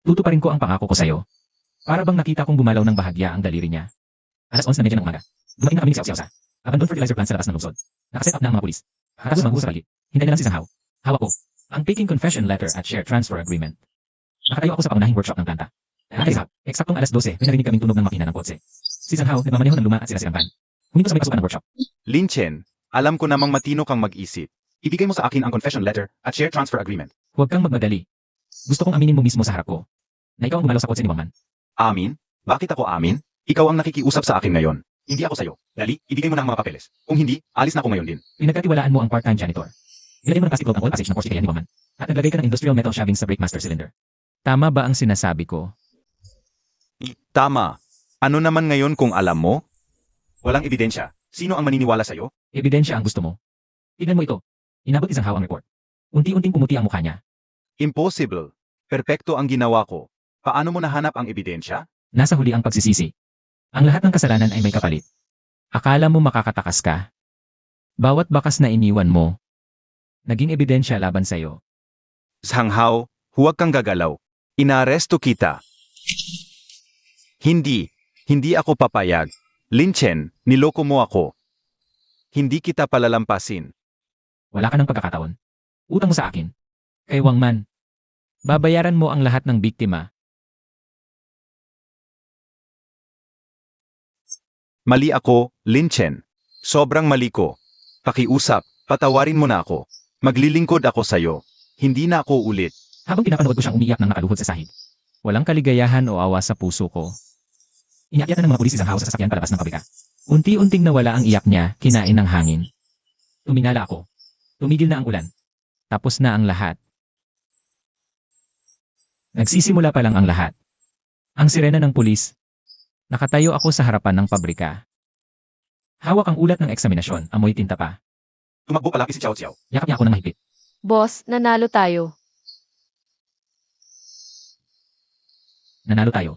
Tutuparin ko ang pangako ko sa'yo. Para bang nakita kong gumalaw ng bahagya ang daliri niya. Alas 11:30 ng umaga. Dumating na kami ni Xiao sa abandoned fertilizer plant sa labas ng lungsod. Nakaset up na ang mga pulis. Tapos mangguho sa paligid. Hintay na lang si Zhang Hao. Hawak ko. Ang taking confession letter at share transfer agreement. Nakatayo ako sa pangunahing workshop ng planta. Eksaktong alas 12, may narinig kaming tunog ng makina ng kotse. Si Zhang Hao nagmamaneho ng luma at sira-sirang van. Huminto sa may pasukan ng workshop.
Lin Chen, alam ko namang matino kang mag-isip. Ibigay mo sa akin ang confession letter at share transfer agreement.
Huwag kang magmadali. Gusto kong aminin mo mismo sa harap ko na ikaw ang gumalaw sa kotse ni Wang Man.
Amin? Bakit ako amin? Ikaw ang nakikiusap sa akin ngayon. Hindi ako sa'yo. Dali, ibigay mo na ang mga papeles. Kung hindi, alis na ako ngayon din.
Pinagkatiwalaan mo ang part-time janitor. Ilagay mo ng plastic globe ang oil passage ng Porsche kaya ni Wang Man. At naglagay ka ng industrial metal shavings sa brake master cylinder. Tama ba ang sinasabi ko?
Tama. Ano naman ngayon kung alam mo? Walang ebidensya. Sino ang maniniwala sa'yo?
Ebidensya ang gusto mo. Tignan mo ito. Inabot ni Zhang Hao ang report. Unti-unting pumuti ang mukha niya.
Impossible. Perpekto ang ginawa ko. Paano mo nahanap ang ebidensya?
Nasa huli ang pagsisisi. Ang lahat ng kasalanan ay may kapalit. Akala mo makakatakas ka? Bawat bakas na iniwan mo, naging ebidensya laban sa'yo.
Zhang Hao, huwag kang gagalaw. Inaaresto kita. Hindi ako papayag. Lin Chen, niloko mo ako. Hindi kita palalampasin.
Wala ka ng pagkakataon. Utang mo sa akin. Kay Wang Man. Babayaran mo ang lahat ng biktima.
Mali ako, Lin Chen. Sobrang mali ko. Pakiusap, patawarin mo na ako. Maglilingkod ako sa'yo. Hindi na ako ulit.
Habang pinapanood ko siyang umiiyak ng nakaluhod sa sahig. Walang kaligayahan o awa sa puso ko. Inakyatan ng mga pulis si Zhang Hao sa sasakyan palabas ng pabrika. Unti-unting nawala ang iyak niya, kinain ng hangin. Tumingala ako. Tumigil na ang ulan. Tapos na ang lahat. Nagsisimula pa lang ang lahat. Ang sirena ng pulis. Nakatayo ako sa harapan ng pabrika. Hawak ang ulat ng eksaminasyon, amoy tinta pa.
Tumakbo palaki si Xiao Xiao.
Yakap niya ako ng mahigpit.
Boss, nanalo tayo.
Nanalo tayo.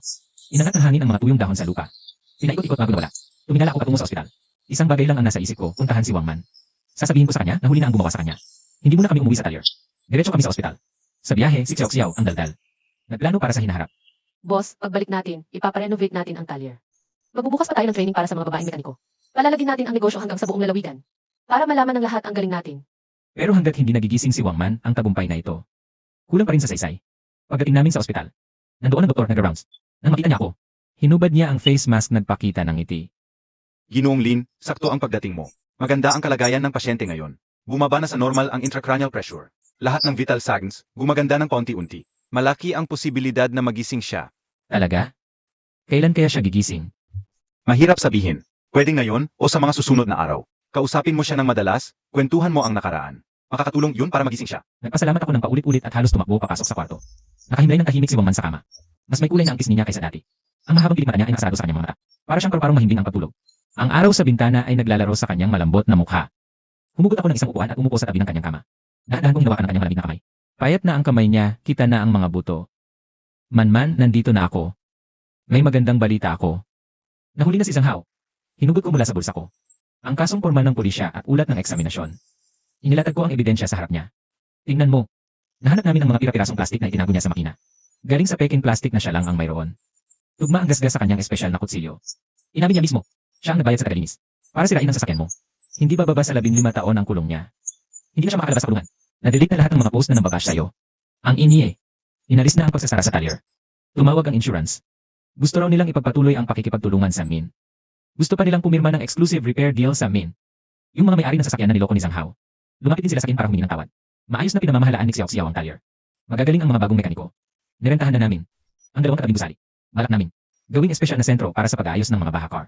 Inangat ng hangin ang mga tuyong dahon sa lupa. Pinaikot-ikot bago nawala. Tumingala ako patungo sa ospital. Isang bagay lang ang nasa isip ko, puntahan si Wang Man. Sasabihin ko sa kanya na huli na ang gumawa sa kanya. Hindi muna kami umuwi sa talyer. Diretso kami sa ospital. Sa biyahe, si Xiao Xiao ang daldal. Nagplano para sa hinaharap.
Boss, pagbalik natin, ipaparenovate natin ang talyer. Magbubukas pa tayo ng training para sa mga babaeng mekaniko. Palalagin natin ang negosyo hanggang sa buong lalawigan. Para malaman ng lahat ang galing natin.
Pero hanggat hindi nagigising si Wang Man, ang tagumpay na ito. Kulang pa rin sa saysay. Pagdating namin sa ospital, nandoon ang doktor nag-rounds. Nang makita niya ako, hinubad niya ang face mask nagpakita ng ngiti.
Ginoong Lin, sakto ang pagdating mo. Maganda ang kalagayan ng pasyente ngayon. Bumaba na sa normal ang intracranial pressure. Lahat ng vital signs, gumaganda ng paunti-unti. Malaki ang posibilidad na magising siya.
Talaga? Kailan kaya siya gigising?
Mahirap sabihin. Pwede ngayon o sa mga susunod na araw. Kausapin mo siya ng madalas, kwentuhan mo ang nakaraan. Makakatulong yun para magising siya.
Nagpasalamat ako ng paulit-ulit at halos tumakbo papasok sa kwarto. Nakahimlay ng tahimik si Wang Man sa kama. Mas may kulay na ang pisngi niya kaysa dati. Ang mahabang pilik mata niya ay nakasarado sa kanyang mga mata. Para siyang paru-parong mahimbing ang pagtulog. Ang araw sa bintana ay naglalaro sa kanyang malambot na mukha. Humugot ako ng isang upuan at umupo sa tabi ng kanyang kama. Dahan-dahan kong hinawakan ang kanyang malamig na kamay. Payat na ang kamay niya, kita na ang mga buto. Man, nandito na ako. May magandang balita ako. Nahuli na si Zhang Hao. Hinugot ko mula sa bulsa ko. Ang kasong porma ng pulisya at ulat ng eksaminasyon. Inilatag ko ang ebidensya sa harap niya. Tingnan mo. Nahanap namin ang mga pira-pirasong plastik na itinago niya sa makina. Galing sa peking plastik na siya lang ang mayroon. Tugma ang gasgas sa kanyang espesyal na kutsilyo. Inamin niya mismo. Siya ang nagbayad sa tagalinis. Para sirain ang sasakyan mo. Hindi bababa sa 15 taon ang kulong niya. Hindi na siya makalabas sa kulungan. Na-delete na lahat ng mga post na nambabash sa'yo. Ang ini Inalis na ang pagsasara sa talyer. Tumawag ang insurance. Gusto raw nilang ipagpatuloy ang pakikipagtulungan sa Min. Gusto pa nilang pumirma ng exclusive repair deal sa Min. Yung mga may-ari ng sasakyan na niloko ni Zhang Hao. Lumapit din sila sa akin para humingi ng tawad. Maayos na pinamamahalaan ni Xiao Xiao ang talyer. Magagaling ang mga bagong mekaniko. Nirentahan na namin. Ang dalawang katabing gusali. Balak namin. Gawing espesyal na sentro para sa pag-aayos ng mga baha car.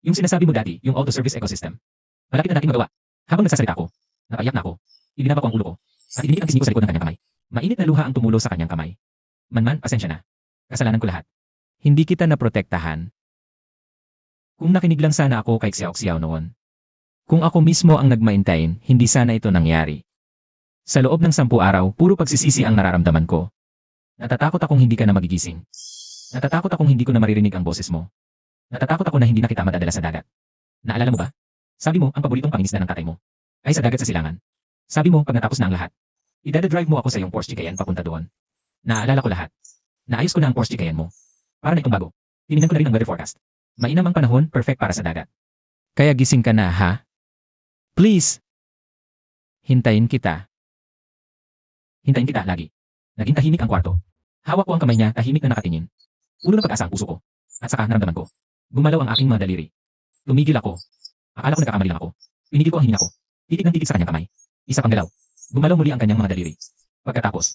Yung sinasabi mo dati, yung auto service ecosystem. Malapit na natin magawa. Habang nagsasalita ako, napaiyak na ako. Ibinaba ko ang ulo ko. At ininit ang pisngi ko sa likod ng kanyang kamay. Mainit na luha ang tumulo sa kanyang kamay. Man, pasensya na. Kasalanan ko lahat. Hindi kita naprotektahan. Kung nakinig lang sana ako kay Xiao Xiao noon. Kung ako mismo ang nagmaintain, hindi sana ito nangyari. Sa loob ng 10 araw, puro pagsisisi ang nararamdaman ko. Natatakot akong hindi ka na magigising. Natatakot akong hindi ko na maririnig ang boses mo. Natatakot ako na hindi na kita madadala sa dagat. Naalala mo ba? Sabi mo, ang paboritong pangingisda ng tatay mo ay sa dagat sa silangan. Sabi mo, pag natapos na ang lahat, idadadrive mo ako sa iyong Porsche Cayenne papunta doon. Naalala ko lahat. Naayos ko na ang Porsche Cayenne mo. Para na itong bago. Tinignan ko na rin ang weather forecast. Mainam ang panahon, perfect para sa dagat. Kaya gising ka na, ha? Please! Hintayin kita. Hintayin kita lagi. Naging tahimik ang kwarto. Hawak ko ang kamay niya, tahimik na nakatingin. Puno ng pag-asa ang puso ko. At saka naramdaman ko. Gumalaw ang aking mga daliri. Tumigil ako. Akala ko nagkakamali lang ako. Pinigil ko ang hininga ko. Titig ng titig sa kanyang kamay. Isa pang galaw. Gumalaw muli ang kanyang mga daliri. Pagkatapos,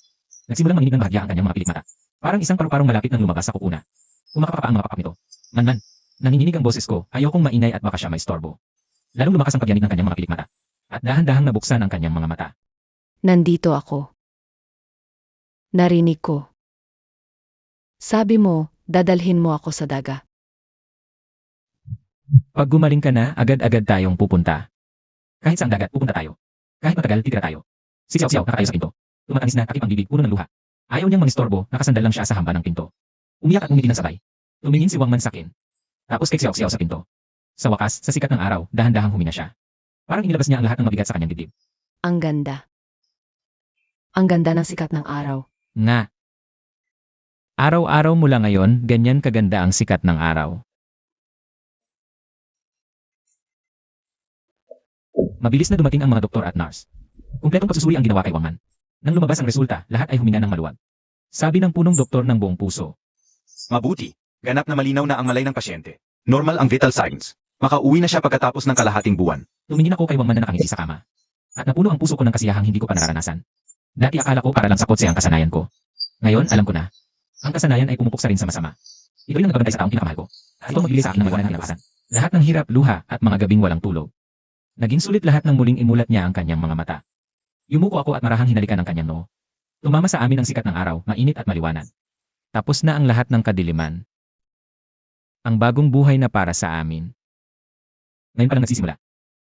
nagsimulang manginig ng bahagya ang kanyang mga pilik mata. Parang isang paru-parong malapit nang lumabas sa kupuna. Kumakapapa ang mga papak nito. Man, nanginginig ang boses ko, ayaw kong maingay at baka siya may storbo. Lalong lumakas ang pagyanig ng kanyang mga pilik mata. At dahan-dahang nabuksan ang kanyang mga mata.
Nandito ako. Narinig ko. Sabi mo, dadalhin mo ako sa daga.
Pag gumaling ka na, agad-agad tayong pupunta. Kahit saan dagat, pupunta tayo. Kahit matagal, titira tayo. Si Xiao Xiao nakatayo sa pinto. Tumatanis na, takip ang bibig, puno ng luha. Ayaw niyang mangistorbo, nakasandal lang siya sa hamba ng pinto. Umiyak at umiti ng sabay. Tumingin si Wang Man sa akin. Tapos kay Xiao sa pinto. Sa wakas, sa sikat ng araw, dahan-dahang huminga siya. Parang inilabas niya ang lahat ng mabigat sa kanyang dibdib.
Ang ganda. Ang ganda ng sikat ng araw.
Nga. Araw-araw mula ngayon, ganyan kaganda ang sikat ng araw. Mabilis na dumating ang mga doktor at nurse. Kumpletong pagsusuri ang ginawa kay Wangman. Nang lumabas ang resulta, lahat ay humina ng maluwag. Sabi ng punong doktor ng buong puso.
Mabuti. Ganap na malinaw na ang malay ng pasyente. Normal ang vital signs. Makauwi na siya pagkatapos ng kalahating buwan.
Tumingin ako kay Wangman na nakangiti sa kama. At napuno ang puso ko ng kasiyahang hindi ko pa nararanasan. Dati akala ko para lang sa kotse ang kasanayan ko. Ngayon, alam ko na. Ang kasanayan ay pumupok sa rin sa masama. Ito yung nagbabantay sa taong pinakamahal ko. At ito ang magbibigay sa akin ng maliwanag na kinabukasan. Lahat ng hirap, luha, at mga gabing walang tulog. Naging sulit lahat ng muling imulat niya ang kanyang mga mata. Yumuko ako at marahang hinalikan ang kanyang noo. Tumama sa amin ang sikat ng araw, mainit at maliwanag. Tapos na ang lahat ng kadiliman. Ang bagong buhay na para sa amin. Ngayon pa lang nagsisimula.